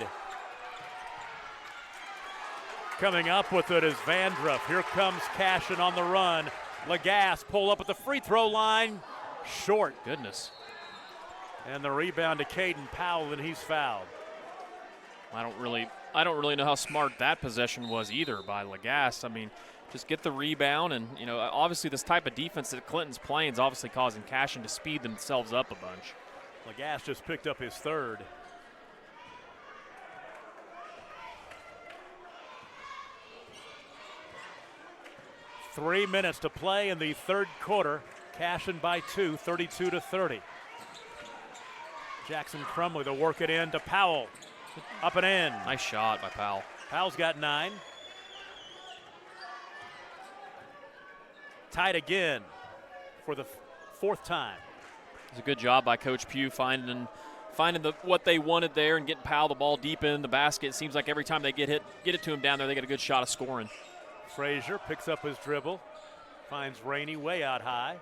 Coming up with it is Vandruff. Here comes Cashion on the run. Lagasse pull up at the free throw line, short. Goodness. And the rebound to Caden Powell, and he's fouled. I don't really know how smart that possession was either by Lagasse. I mean, just get the rebound, and obviously this type of defense that Clinton's playing is obviously causing Cashion to speed themselves up a bunch. Lagasse just picked up his 3rd. Three minutes to play in the 3rd quarter. Cashion by 2, 32-30. Jackson Crumley to work it in to Powell. Up and in. Nice shot by Powell. Powell's got 9. Tied again for the 4th time. It's a good job by Coach Pugh finding what they wanted there and getting Powell the ball deep in the basket. It seems like every time they get it to him down there, they get a good shot of scoring. Frazier picks up his dribble, finds Rainey way out high.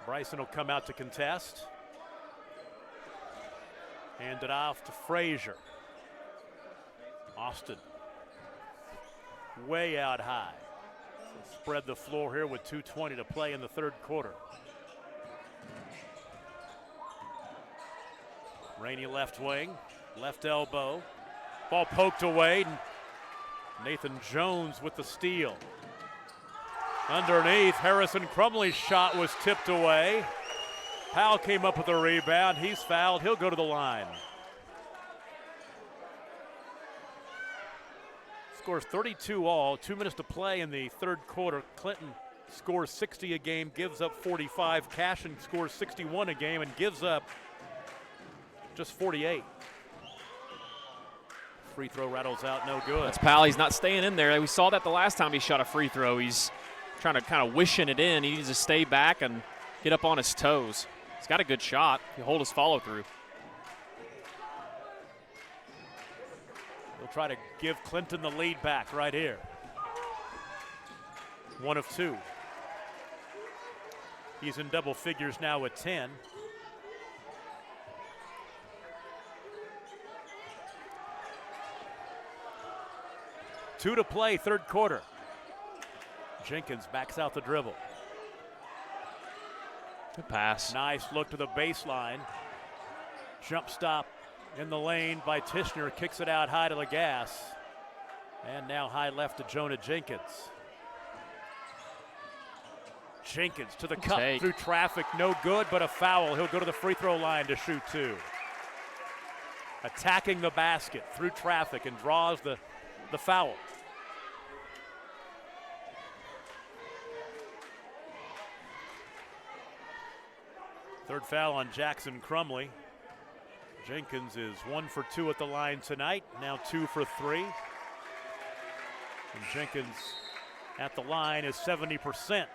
Bryson will come out to contest. Hand it off to Frazier. Austin way out high. So spread the floor here with 2:20 to play in the 3rd quarter. Rainey left wing, left elbow. Ball poked away. Nathan Jones with the steal. Underneath, Harrison Crumley's shot was tipped away. Powell came up with a rebound. He's fouled. He'll go to the line. Scores 32 all. 2 minutes to play in the 3rd quarter. Clinton scores 60 a game, gives up 45. Cashion scores 61 a game and gives up just 48. Free throw rattles out, no good. That's Powell. He's not staying in there. We saw that the last time he shot a free throw. He's trying to kind of wishing it in. He needs to stay back and get up on his toes. He's got a good shot. He'll hold his follow through. He'll try to give Clinton the lead back right here. 1 of 2. He's in double figures now with 10. Two to play, 3rd quarter. Jenkins backs out the dribble. Good pass. Nice look to the baseline. Jump stop in the lane by Tishner. Kicks it out high to Lagasse. And now high left to Jonah Jenkins. Jenkins to the cup through traffic. No good, but a foul. He'll go to the free throw line to shoot 2. Attacking the basket through traffic and draws the foul. Third foul on Jackson Crumley. Jenkins is 1 for 2 at the line tonight, now 2 for 3. And Jenkins at the line is 70%.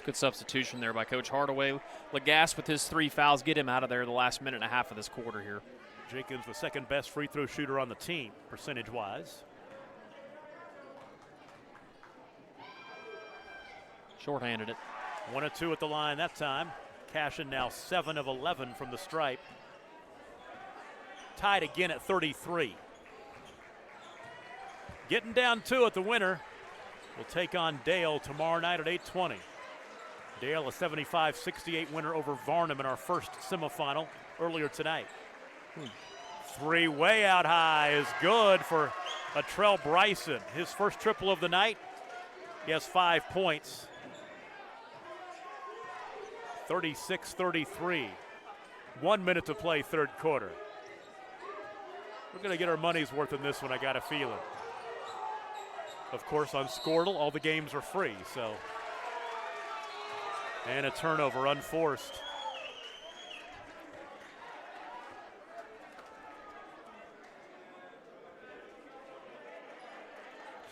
Good substitution there by Coach Hardaway. Lagasse with his 3 fouls get him out of there the last minute and a half of this quarter here. Jenkins the 2nd best free throw shooter on the team, percentage-wise. Shorthanded it. 1 of 2 at the line that time. Cashion now 7 of 11 from the stripe. Tied again at 33. Getting down to it, the winner will take on Dale tomorrow night at 8:20. Dale, a 75-68 winner over Varnum in our first semifinal earlier tonight. 3 way out high is good for Latrell Bryson. His first triple of the night. He has 5 points. 36-33. 1 minute to play, 3rd quarter. We're going to get our money's worth in this one, I got a feeling. Of course, on Squirtle, all the games are free, so. And a turnover, unforced.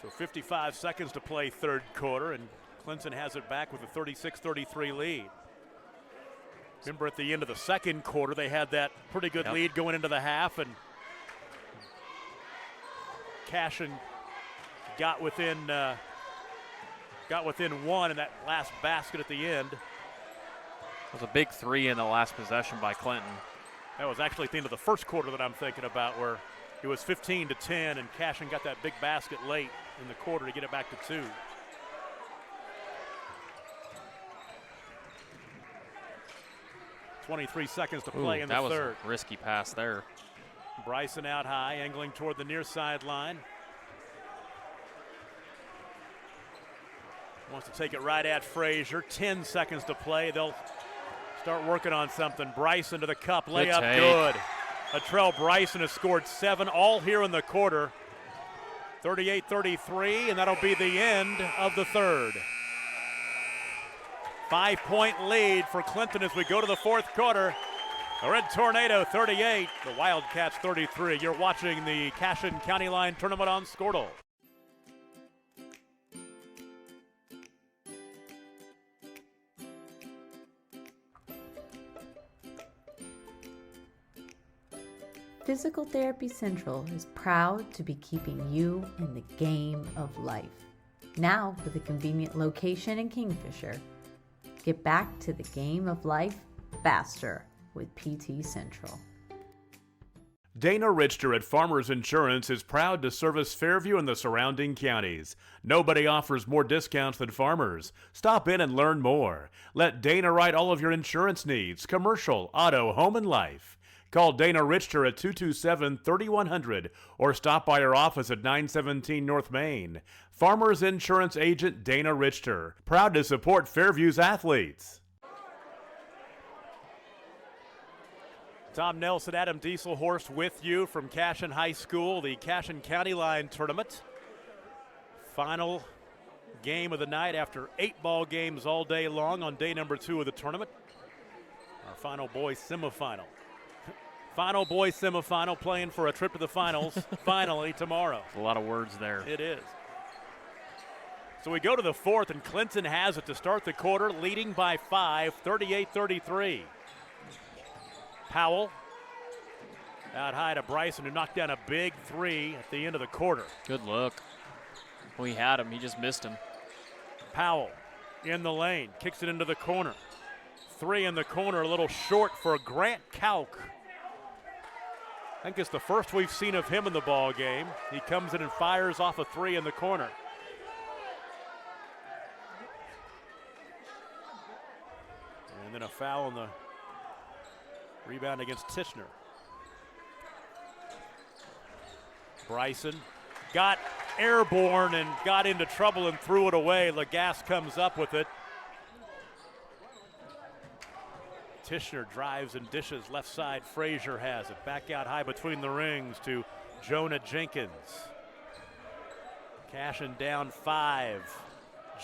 So 55 seconds to play third quarter, and Clinton has it back with a 36-33 lead. Remember at the end of the second quarter, they had that pretty good lead going into the half, and Cashion got within one in that last basket at the end. It was a big three in the last possession by Clinton. That was actually at the end of the first quarter that I'm thinking about, where it was 15-10, and Cashion got that big basket late in the quarter to get it back to 2. .23 seconds to play in the third. That was a risky pass there. Bryson out high, angling toward the near sideline. Wants to take it right at Frazier. 10 seconds to play. They'll start working on something. Bryson to the cup. Layup good. Latrell Bryson has scored 7 all here in the quarter. 38-33, and that'll be the end of the third. 5-point lead for Clinton as we go to the fourth quarter. The Red Tornado 38, the Wildcats 33. You're watching the Cashion County Line Tournament on Squirtle. Physical Therapy Central is proud to be keeping you in the game of life. Now with a convenient location in Kingfisher. Get back to the game of life faster with PT Central. Dana Richter at Farmers Insurance is proud to service Fairview and the surrounding counties. Nobody offers more discounts than Farmers. Stop in and learn more. Let Dana write all of your insurance needs, commercial, auto, home, and life. Call Dana Richter at 227-3100 or stop by our office at 917 North Main. Farmers Insurance Agent Dana Richter, proud to support Fairview's athletes. Tom Nelson, Adam Dieselhorst with you from Cashion High School, the Cashion County Line Tournament. Final game of the night after 8 ball games all day long on day number 2 of the tournament. Our final boys semifinal. Final boys semifinal, playing for a trip to the finals finally tomorrow. A lot of words there. It is. So we go to the fourth, and Clinton has it to start the quarter, leading by 5, 38-33. Powell out high to Bryson, who knocked down a big 3 at the end of the quarter. Good look. We had him, he just missed him. Powell in the lane, kicks it into the corner. 3 in the corner, a little short for Grant Kauk. I think it's the first we've seen of him in the ball game. He comes in and fires off a 3 in the corner. And then a foul on the rebound against Tishner. Bryson got airborne and got into trouble and threw it away. Lagasse comes up with it. Tishner drives and dishes left side. Frazier has it. Back out high between the rings to Jonah Jenkins. Cashion down 5.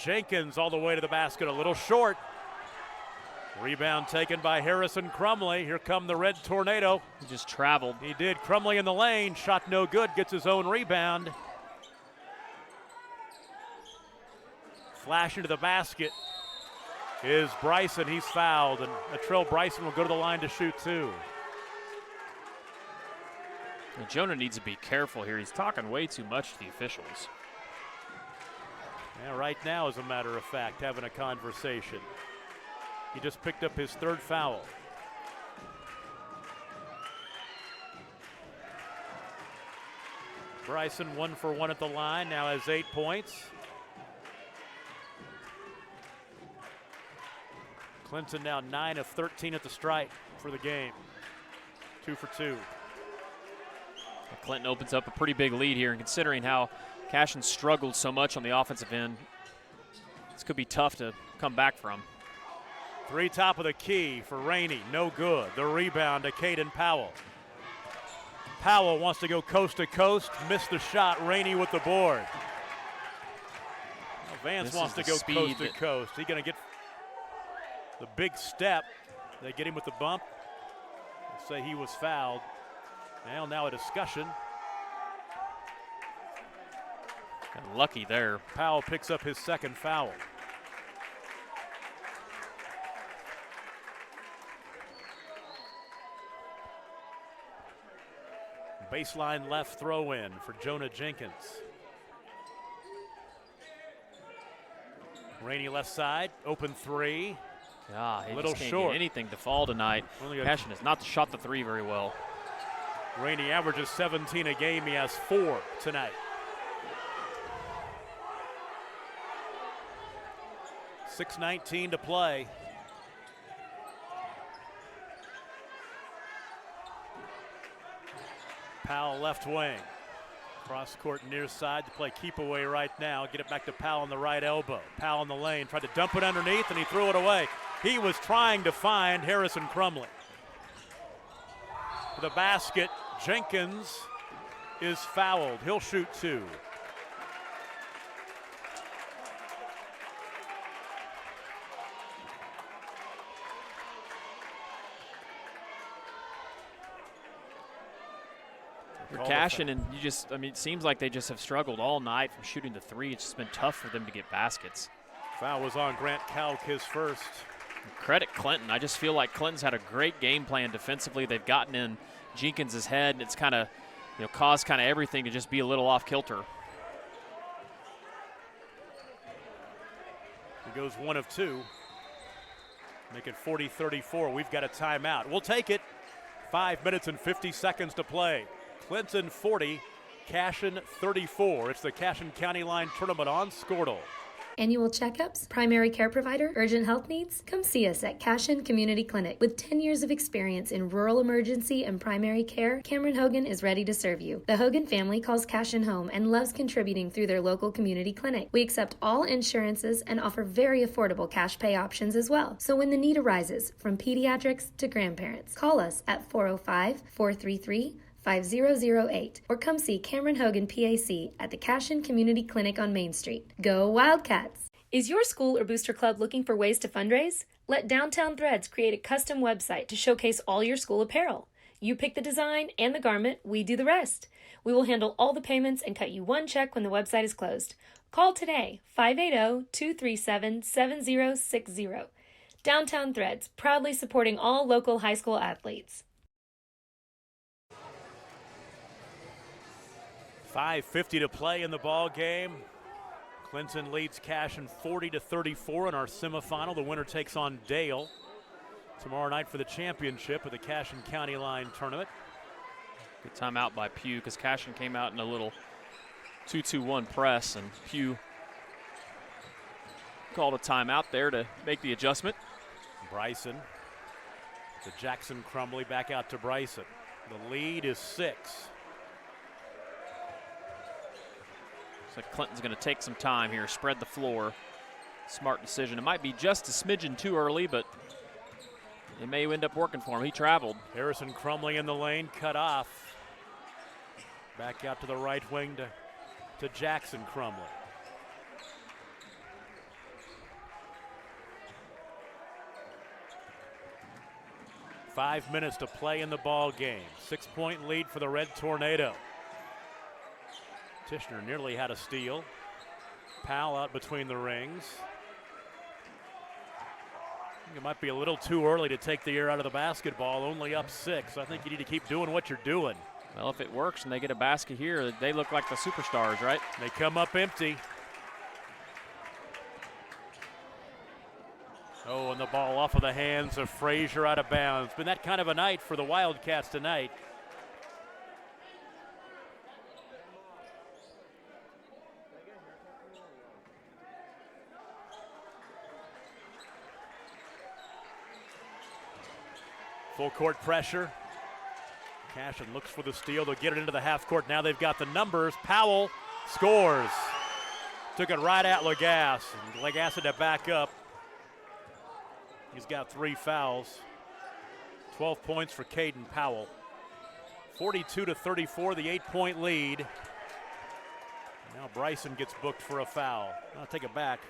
Jenkins all the way to the basket, a little short. Rebound taken by Harrison Crumley. Here come the Red Tornado. He just traveled. He did. Crumley in the lane. Shot no good. Gets his own rebound. Flashing to the basket is Bryson. He's fouled, and Latrell Bryson will go to the line to shoot 2. Well, Jonah needs to be careful here. He's talking way too much to the officials. Yeah, right now, as a matter of fact, having a conversation. He just picked up his 3rd foul. Bryson 1 for 1 at the line, now has 8 points. Clinton now 9 of 13 at the stripe for the game. 2 for 2. Clinton opens up a pretty big lead here, and considering how Cashion struggled so much on the offensive end, this could be tough to come back from. 3 top of the key for Rainey, no good. The rebound to Caden Powell. Powell wants to go coast to coast, missed the shot. Rainey with the board. Well, Vance wants to go coast to coast. He's going to get the big step. They get him with the bump. They say he was fouled. Now a discussion. Got lucky there. Powell picks up his second foul. Baseline left throw in for Jonah Jenkins. Rainey left side, open three. Yeah, he little just can't short. Get anything to fall tonight. Cashion has not shot the three very well. Rainey averages 17 a game. He has 4 tonight. .6:19 to play. Powell left wing. Cross court near side to play keep away right now. Get it back to Powell on the right elbow. Powell in the lane, tried to dump it underneath and he threw it away. He was trying to find Harrison Crumley. To the basket, Jenkins is fouled. He'll shoot 2. For Cashion, and it seems like they just have struggled all night from shooting the three. It's just been tough for them to get baskets. Foul was on Grant Kalk, his first. Credit Clinton. I just feel like Clinton's had a great game plan defensively. They've gotten in Jenkins' head, and it's kind of, caused kind of everything to just be a little off kilter. He goes 1 of 2. Make it 40-34. We've got a timeout. We'll take it. 5 minutes and 50 seconds to play. Clinton 40, Cashion 34. It's the Cashion County Line Tournament on Squirtle. Annual checkups, primary care provider, urgent health needs? Come see us at Cashion Community Clinic. With 10 years of experience in rural emergency and primary care, Cameron Hogan is ready to serve you. The Hogan family calls Cashion home and loves contributing through their local community clinic. We accept all insurances and offer very affordable cash pay options as well. So when the need arises, from pediatrics to grandparents, call us at 405-433-5008 or come see Cameron Hogan PAC at the Cashion Community Clinic on Main Street. Go Wildcats! Is your school or booster club looking for ways to fundraise? Let Downtown Threads create a custom website to showcase all your school apparel. You pick the design and the garment, we do the rest. We will handle all the payments and cut you one check when the website is closed. Call today, 580-237-7060. Downtown Threads, proudly supporting all local high school athletes. 5:50 to play in the ball game. Clinton leads Cashion 40-34 in our semifinal. The winner takes on Dale tomorrow night for the championship of the Cashion County Line Tournament. Good timeout by Pugh because Cashion came out in a little 2-2-1 press, and Pugh called a timeout there to make the adjustment. Bryson to Jackson Crumley, back out to Bryson. The lead is 6. Looks like Clinton's going to take some time here, spread the floor. Smart decision. It might be just a smidgen too early, but it may end up working for him. He traveled. Harrison Crumley in the lane, cut off. Back out to the right wing to Jackson Crumley. Five minutes to play in the ball game. 6-point lead for the Red Tornado. Tishner nearly had a steal. Powell out between the rings. I think it might be a little too early to take the air out of the basketball, only up 6. I think you need to keep doing what you're doing. Well, if it works and they get a basket here, they look like the superstars, right? They come up empty. Oh, and the ball off of the hands of Frazier, out of bounds. Been that kind of a night for the Wildcats tonight. Full court pressure. Cashion looks for the steal. They'll get it into the half court. Now they've got the numbers. Powell scores. Took it right at Lagasse. And Lagasse had to back up. He's got 3 fouls. 12 points for Caden Powell. 42-34, the 8-point lead. Now Bryson gets booked for a foul. I'll take it back.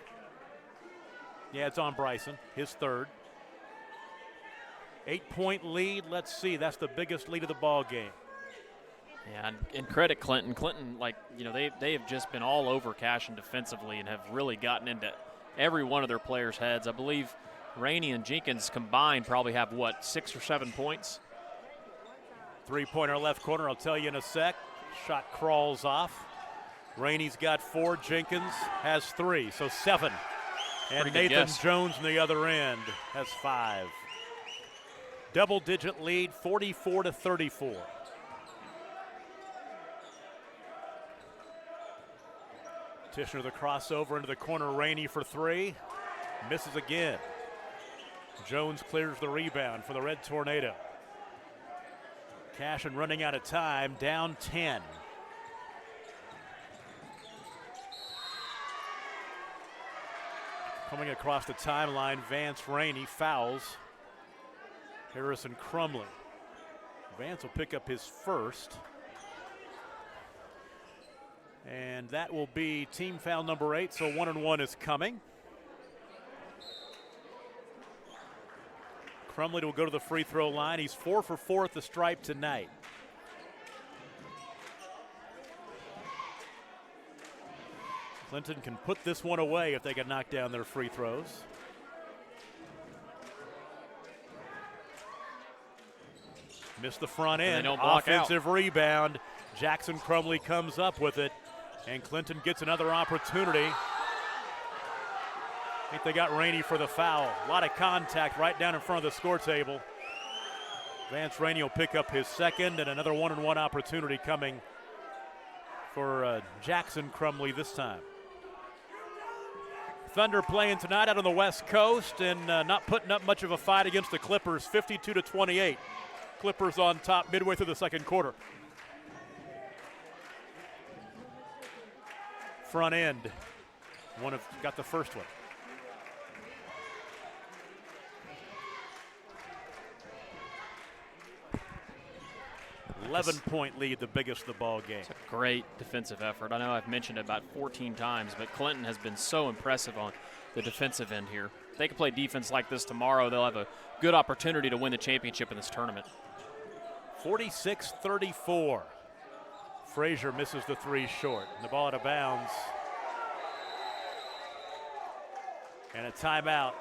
Yeah, it's on Bryson, his third. 8-point lead, let's see, that's the biggest lead of the ball game. Yeah, and credit Clinton. Clinton, they have just been all over Cashion defensively and have really gotten into every one of their players' heads. I believe Rainey and Jenkins combined probably have, 6 or 7 points? Three-pointer left corner, I'll tell you in a sec. Shot crawls off. Rainey's got 4, Jenkins has 3, so 7. And Nathan Jones on the other end has 5. Double-digit lead, 44-34. Tishner the crossover into the corner, Rainey for 3. Misses again. Jones clears the rebound for the Red Tornado. Cashion running out of time, down 10. Coming across the timeline, Vance Rainey fouls Harrison Crumley. Vance will pick up his first. And that will be team foul number 8, so 1-and-1 is coming. Crumley will go to the free throw line. He's 4 for 4 at the stripe tonight. Clinton can put this one away if they can knock down their free throws. Missed the front end. Offensive rebound. Jackson Crumley comes up with it, and Clinton gets another opportunity. I think they got Rainey for the foul. A lot of contact right down in front of the score table. Vance Rainey will pick up his second, and another 1-and-1 opportunity coming for Jackson Crumley this time. Thunder playing tonight out on the West Coast and not putting up much of a fight against the Clippers, 52-28. Clippers on top midway through the second quarter. Front end, got the first one. 11-point lead, the biggest of the ball game. It's a great defensive effort. I know I've mentioned it about 14 times, but Clinton has been so impressive on the defensive end here. If they can play defense like this tomorrow, they'll have a good opportunity to win the championship in this tournament. 46-34. Frazier misses the 3 short. The ball out of bounds. And a timeout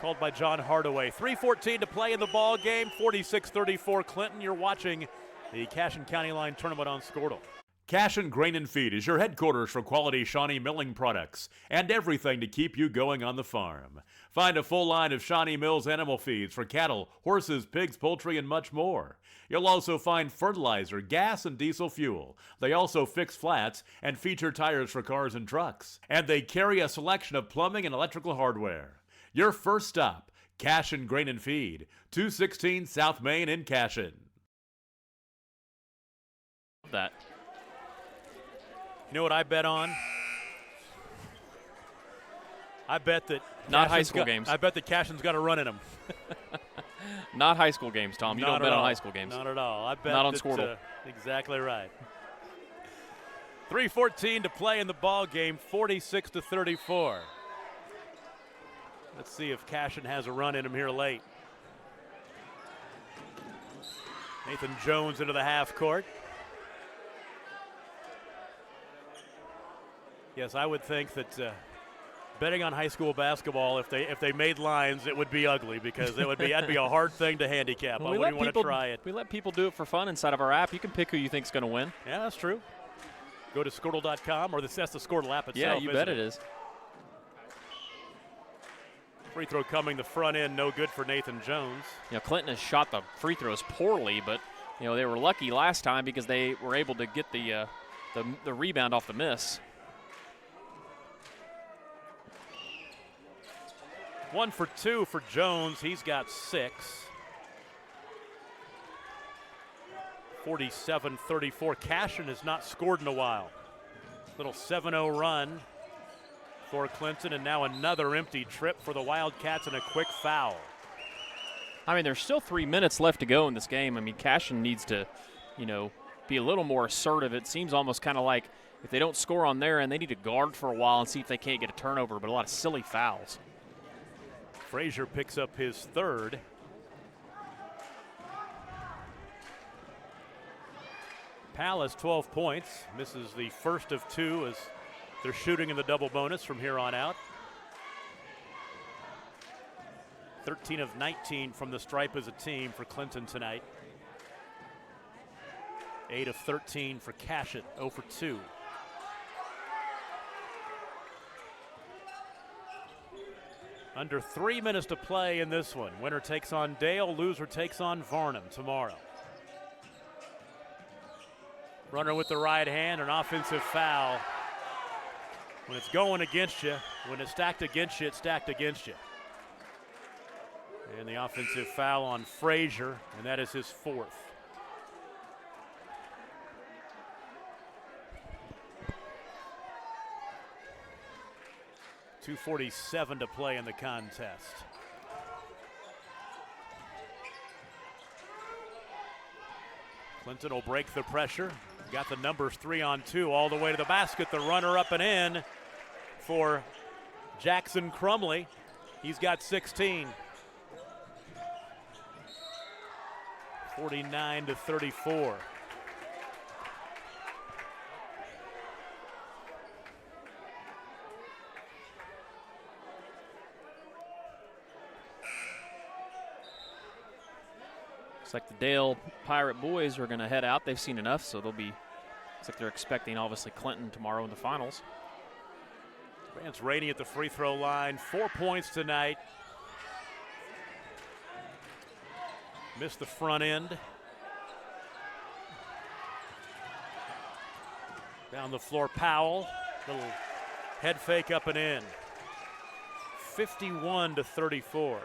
called by John Hardaway. 3:14 to play in the ball game. 46-34 Clinton. You're watching the Cashion County Line Tournament on Squirtle. Cashion Grain and Feed is your headquarters for quality Shawnee milling products and everything to keep you going on the farm. Find a full line of Shawnee Mills animal feeds for cattle, horses, pigs, poultry, and much more. You'll also find fertilizer, gas, and diesel fuel. They also fix flats and feature tires for cars and trucks. And they carry a selection of plumbing and electrical hardware. Your first stop, Cashion Grain and Feed, 216 South Main in Cashion. That. You know what I bet on? I bet that not high school games. I bet that Cashion's got a run in them. Not high school games, Tom. You don't bet on high school games. Not at all. I bet not on Squirtle. Exactly right. 3:14 to play in the ball game. 46-34. Let's see if Cashion has a run in him here late. Nathan Jones into the half court. Yes, I would think that betting on high school basketball, if they made lines, it would be ugly because that'd be a hard thing to handicap. Well, I wouldn't want to try it. We let people do it for fun inside of our app. You can pick who you think's going to win. Yeah, that's true. Go to Squirtle.com or that's the Squirtle app itself. Yeah, you bet it is. Free throw coming the front end, no good for Nathan Jones. Clinton has shot the free throws poorly, but they were lucky last time because they were able to get the rebound off the miss. 1 for 2 for Jones. He's got 6. 47-34. Cashion has not scored in a while. Little 7-0 run for Clinton, and now another empty trip for the Wildcats and a quick foul. I mean, there's still 3 minutes left to go in this game. I mean, Cashion needs to, be a little more assertive. It seems almost kind of like if they don't score on their end, they need to guard for a while and see if they can't get a turnover, but a lot of silly fouls. Frazier picks up his third. Powell has 12 points, misses the first of 2 as they're shooting in the double bonus from here on out. 13 of 19 from the stripe as a team for Clinton tonight. 8 of 13 for Cashion, 0 for 2. Under 3 minutes to play in this one. Winner takes on Dale, loser takes on Varnum tomorrow. Runner with the right hand, an offensive foul. When it's going against you, when it's stacked against you, it's stacked against you. And the offensive foul on Frazier, and that is his 4th. .247 to play in the contest. Clinton will break the pressure. Got the numbers 3-on-2 all the way to the basket. The runner up and in for Jackson Crumley. He's got 16. 49-34. Looks like the Dale Pirate boys are going to head out. They've seen enough, so they'll be. Looks like they're expecting obviously Clinton tomorrow in the finals. Vance Rainey at the free throw line, 4 points tonight. Missed the front end. Down the floor, Powell. Little head fake up and in. 51-34.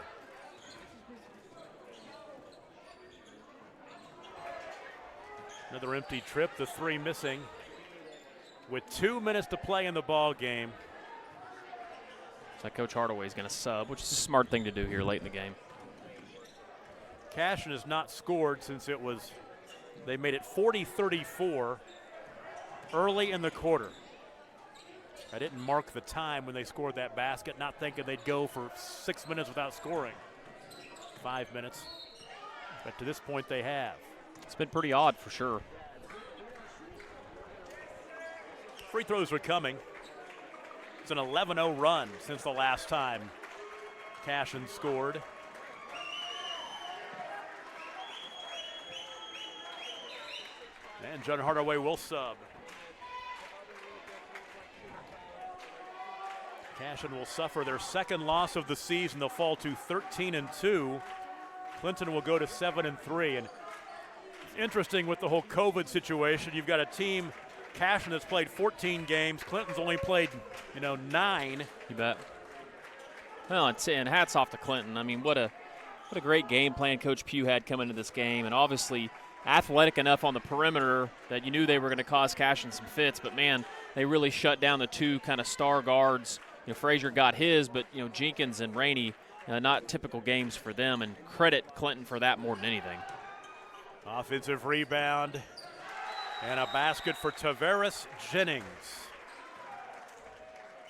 Another empty trip, the 3 missing. With 2 minutes to play in the ball game. Looks like Coach Hardaway's going to sub, which is a smart thing to do here late in the game. Cashion has not scored since they made it 40-34 early in the quarter. I didn't mark the time when they scored that basket, not thinking they'd go for 6 minutes without scoring. 5 minutes, but to this point they have. It's been pretty odd for sure. Free throws are coming. It's an 11-0 run since the last time Cashion scored. And John Hardaway will sub. Cashion will suffer their second loss of the season. They'll fall to 13-2. Clinton will go to 7-3. And interesting with the whole COVID situation. You've got a team, Cashion, that's played 14 games. Clinton's only played, 9. You bet. Well, and hats off to Clinton. I mean, what a great game plan Coach Pugh had coming into this game, and obviously athletic enough on the perimeter that you knew they were going to cause Cashion some fits. But man, they really shut down the 2 kind of star guards. Frazier got his, but Jenkins and Rainey, not typical games for them. And credit Clinton for that more than anything. Offensive rebound and a basket for Tavares Jennings,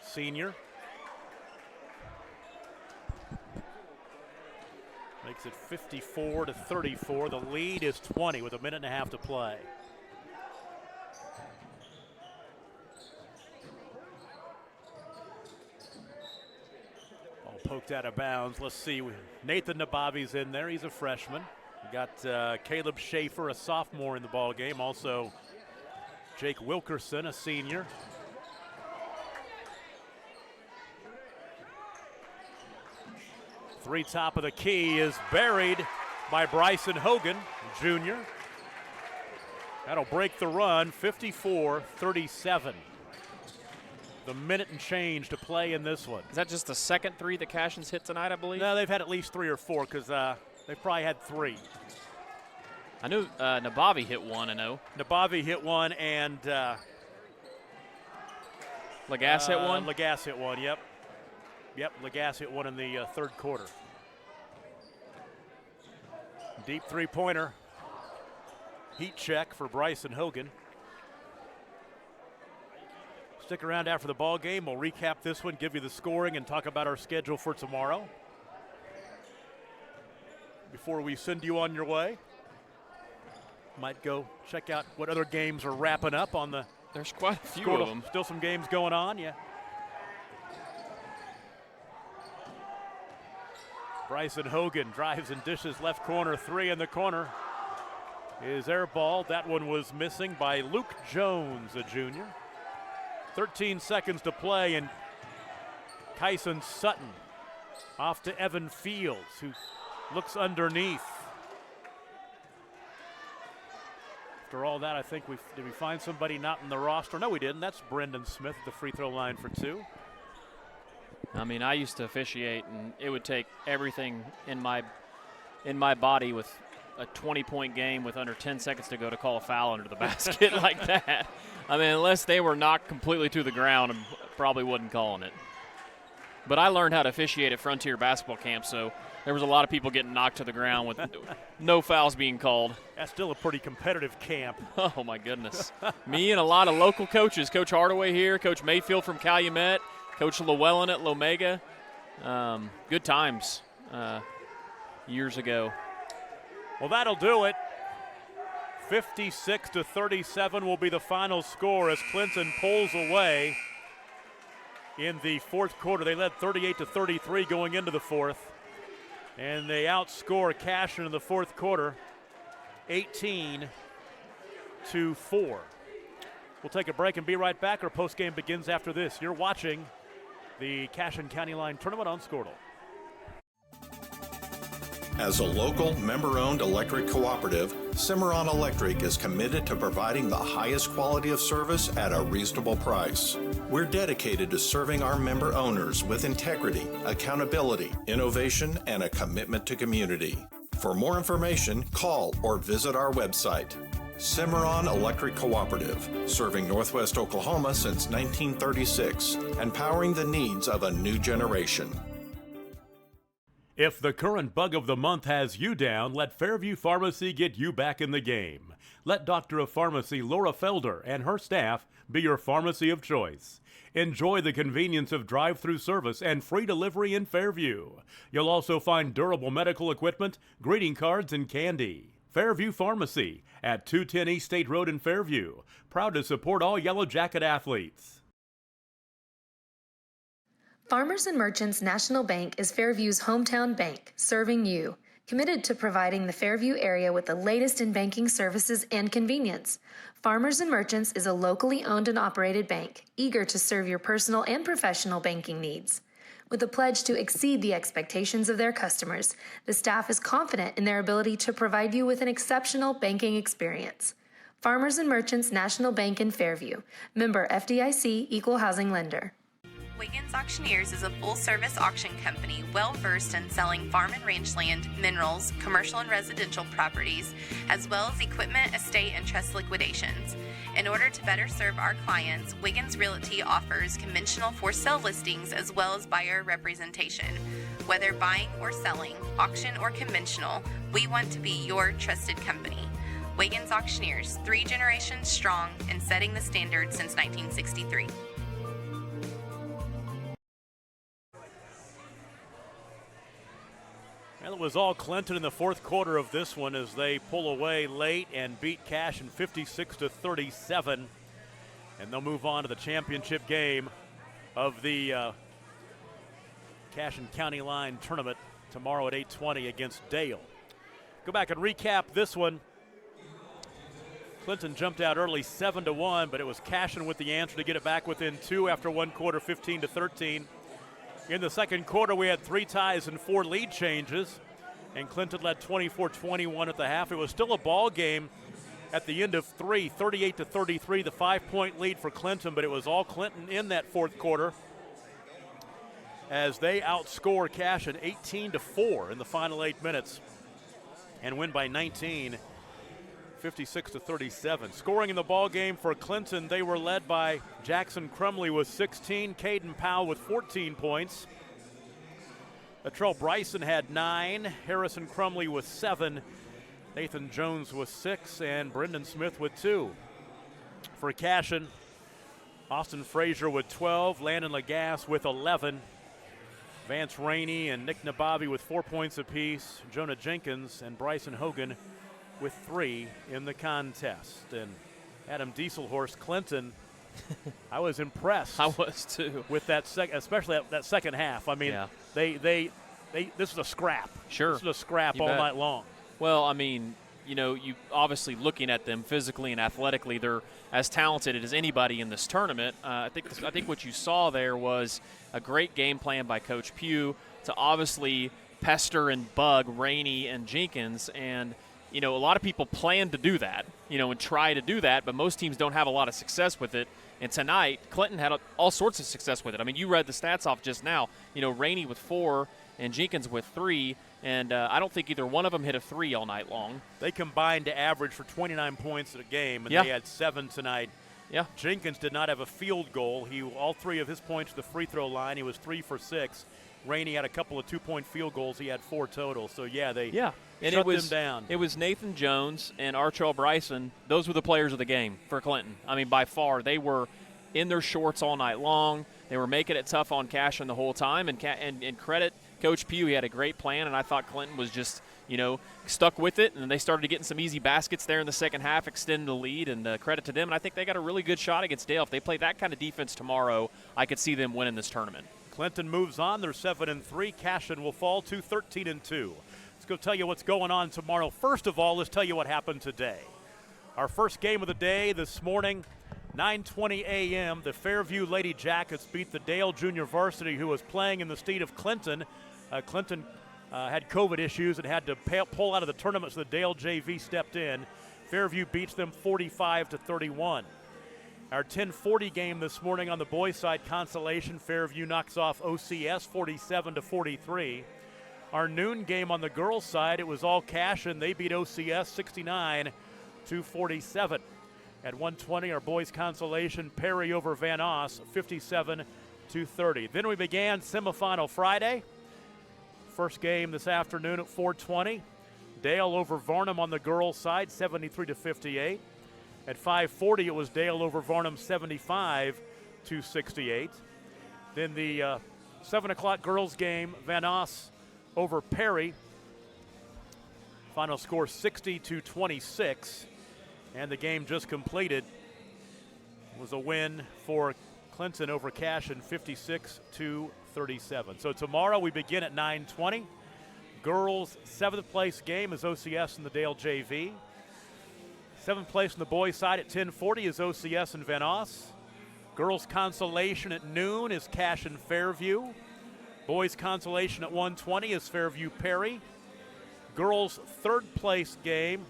senior. Makes it 54-34. The lead is 20 with a minute and a half to play. Ball poked out of bounds. Let's see. Nathan Nabavi's in there. He's a freshman. We got Caleb Schaefer, a sophomore, in the ball game. Also, Jake Wilkerson, a senior. Three top of the key is buried by Bryson Hogan, Jr. That'll break the run, 54-37. The minute and change to play in this one. Is that just the second 3 that Cashion's hit tonight, I believe? No, they've had at least 3 or 4 because they've probably had 3. I knew Nabavi hit one, I know. Nabavi hit one and Lagasse hit one? Lagasse hit one, yep. Yep, Lagasse hit one in the third quarter. Deep three-pointer. Heat check for Bryson Hogan. Stick around after the ball game. We'll recap this one, give you the scoring, and talk about our schedule for tomorrow. Before we send you on your way. Might go check out what other games are wrapping up on the. There's quite a few of them. Still some games going on, yeah. Bryson Hogan drives and dishes left corner, 3 in the corner. Is air ball. That one was missing by Luke Jones, a junior. 13 seconds to play, and Kyson Sutton off to Evan Fields, who looks underneath. After all that, I think did we find somebody not in the roster? No, we didn't. That's Brendan Smith at the free throw line for 2. I mean, I used to officiate, and it would take everything in my body with a 20-point game with under 10 seconds to go to call a foul under the basket like that. I mean, unless they were knocked completely to the ground, I probably wasn't calling it. But I learned how to officiate at Frontier basketball camp, so there was a lot of people getting knocked to the ground with no fouls being called. That's still a pretty competitive camp. Oh, my goodness. Me and a lot of local coaches, Coach Hardaway here, Coach Mayfield from Calumet, Coach Llewellyn at Lomega. Good times years ago. Well, that'll do it. 56-37 will be the final score as Clinton pulls away in the fourth quarter. They led 38-33 going into the fourth, and they outscore Cashion in the fourth quarter 18-4. We'll take a break and be right back. Our postgame begins after this. You're watching the Cashion County Line Tournament on Squirtle. As a local, member-owned electric cooperative, Cimarron Electric is committed to providing the highest quality of service at a reasonable price. We're dedicated to serving our member owners with integrity, accountability, innovation, and a commitment to community. For more information, call or visit our website. Cimarron Electric Cooperative, serving Northwest Oklahoma since 1936 and powering the needs of a new generation. If the current bug of the month has you down, let Fairview Pharmacy get you back in the game. Let Doctor of Pharmacy Laura Felder and her staff be your pharmacy of choice. Enjoy the convenience of drive-through service and free delivery in Fairview. You'll also find durable medical equipment, greeting cards, and candy. Fairview Pharmacy at 210 East State Road in Fairview. Proud to support all Yellow Jacket athletes. Farmers and Merchants National Bank is Fairview's hometown bank, serving you. Committed to providing the Fairview area with the latest in banking services and convenience. Farmers and Merchants is a locally owned and operated bank, eager to serve your personal and professional banking needs. With a pledge to exceed the expectations of their customers, the staff is confident in their ability to provide you with an exceptional banking experience. Farmers and Merchants National Bank in Fairview, member FDIC, equal housing lender. Wiggins Auctioneers is a full-service auction company well-versed in selling farm and range land, minerals, commercial and residential properties, as well as equipment, estate, and trust liquidations. In order to better serve our clients, Wiggins Realty offers conventional for-sale listings as well as buyer representation. Whether buying or selling, auction or conventional, we want to be your trusted company. Wiggins Auctioneers, 3 generations strong and setting the standard since 1963. Well, it was all Clinton in the fourth quarter of this one as they pull away late and beat Cashion 56-37. And they'll move on to the championship game of the Cashion County Line Tournament tomorrow at 8:20 against Dale. Go back and recap this one. Clinton jumped out early 7-1, but it was Cashion with the answer to get it back within 2 after one quarter, 15-13. In the second quarter, we had 3 ties and 4 lead changes, and Clinton led 24-21 at the half. It was still a ball game at the end of 3, 38-33, the 5-point lead for Clinton, but it was all Clinton in that fourth quarter as they outscore Cashion 18-4 in the final 8 minutes and win by 19, 56-37. Scoring in the ball game for Clinton, they were led by Jackson Crumley with 16, Caden Powell with 14 points. Latrell Bryson had 9, Harrison Crumley with 7, Nathan Jones with 6, and Brendan Smith with 2. For Cashion, Austin Frazier with 12, Landon Lagasse with 11, Vance Rainey and Nick Nabavi with 4 points apiece, Jonah Jenkins and Bryson Hogan with 3 in the contest. And Adam Dieselhorst, Clinton, I was impressed. I was too. With that especially that second half. I mean, this is a scrap. Sure. This is a scrap all night long. Well, I mean, you obviously looking at them physically and athletically, they're as talented as anybody in this tournament. I think what you saw there was a great game plan by Coach Pugh to obviously pester and bug Rainey and Jenkins. And, a lot of people plan to do that, and try to do that, but most teams don't have a lot of success with it. And tonight, Clinton had all sorts of success with it. I mean, you read the stats off just now. Rainey with 4 and Jenkins with 3. And I don't think either one of them hit a 3 all night long. They combined to average for 29 points in a game, and they had 7 tonight. Yeah. Jenkins did not have a field goal. All 3 of his points to the free throw line. He was 3 for 6. Rainey had a couple of 2-point field goals. He had 4 total. So, they shut them down. It was Nathan Jones and Archell Bryson. Those were the players of the game for Clinton. I mean, by far, they were in their shorts all night long. They were making it tough on Cashion the whole time. And credit Coach Pugh, he had a great plan, and I thought Clinton was just, stuck with it. And they started getting some easy baskets there in the second half, extending the lead, and credit to them. And I think they got a really good shot against Dale. If they play that kind of defense tomorrow, I could see them winning this tournament. Clinton moves on. They're 7-3. Cashion will fall to 13-2. Let's go tell you what's going on tomorrow. First of all, let's tell you what happened today. Our first game of the day this morning, 9:20 a.m., the Fairview Lady Jackets beat the Dale Junior Varsity, who was playing in the state of Clinton. Clinton had COVID issues and had to pull out of the tournament, so the Dale JV stepped in. Fairview beats them 45-31. Our 10:40 game this morning on the boys' side, consolation, Fairview knocks off OCS 47-43. Our noon game on the girls' side, it was all Cashion. They beat OCS 69-47. At 1:20, our boys' consolation, Perry over Van Oss 57-30. Then we began semifinal Friday. First game this afternoon at 4:20. Dale over Varnum on the girls' side, 73-58. At 5:40, it was Dale over Varnum, 75-68. Then the 7 o'clock girls' game, Van Oss over Perry. Final score 60-26. And the game just completed was a win for Clinton over Cashion, 56-37. So tomorrow we begin at 9:20. Girls' 7th place game is OCS and the Dale JV. 7th place on the boys' side at 10:40 is OCS and Van Oss. Girls' consolation at noon is Cashion Fairview. Boys' consolation at 1:20 is Fairview Perry. Girls' 3rd place game.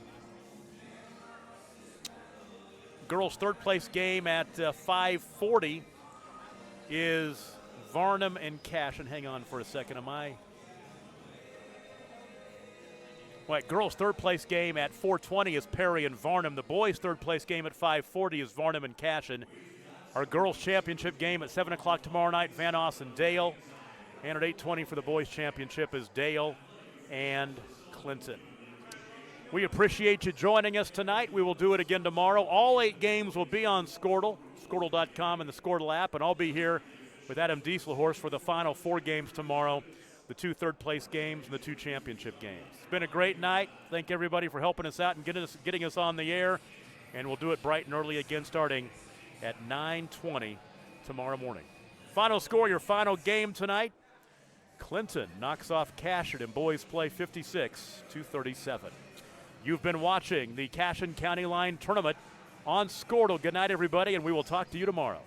Girls' 3rd place game at 5:40 is Varnum and Cashion. Hang on for a second. Wait, girls' 3rd place game at 4:20 is Perry and Varnum. The boys' 3rd place game at 5:40 is Varnum and Cashion. Our girls' championship game at 7 o'clock tomorrow night, Van Oss and Dale. And at 8:20 for the boys' championship is Dale and Clinton. We appreciate you joining us tonight. We will do it again tomorrow. All 8 games will be on Squirtle, Squirtle.com and the Squirtle app, and I'll be here with Adam Dieselhorst for the final 4 games tomorrow, the 2 third-place games and the 2 championship games. It's been a great night. Thank everybody for helping us out and getting us on the air, and we'll do it bright and early again starting at 9:20 tomorrow morning. Final score, your final game tonight. Clinton knocks off Cashion and boys play 56-37. You've been watching the Cashion County Line Tournament on Squirtle. Good night, everybody, and we will talk to you tomorrow.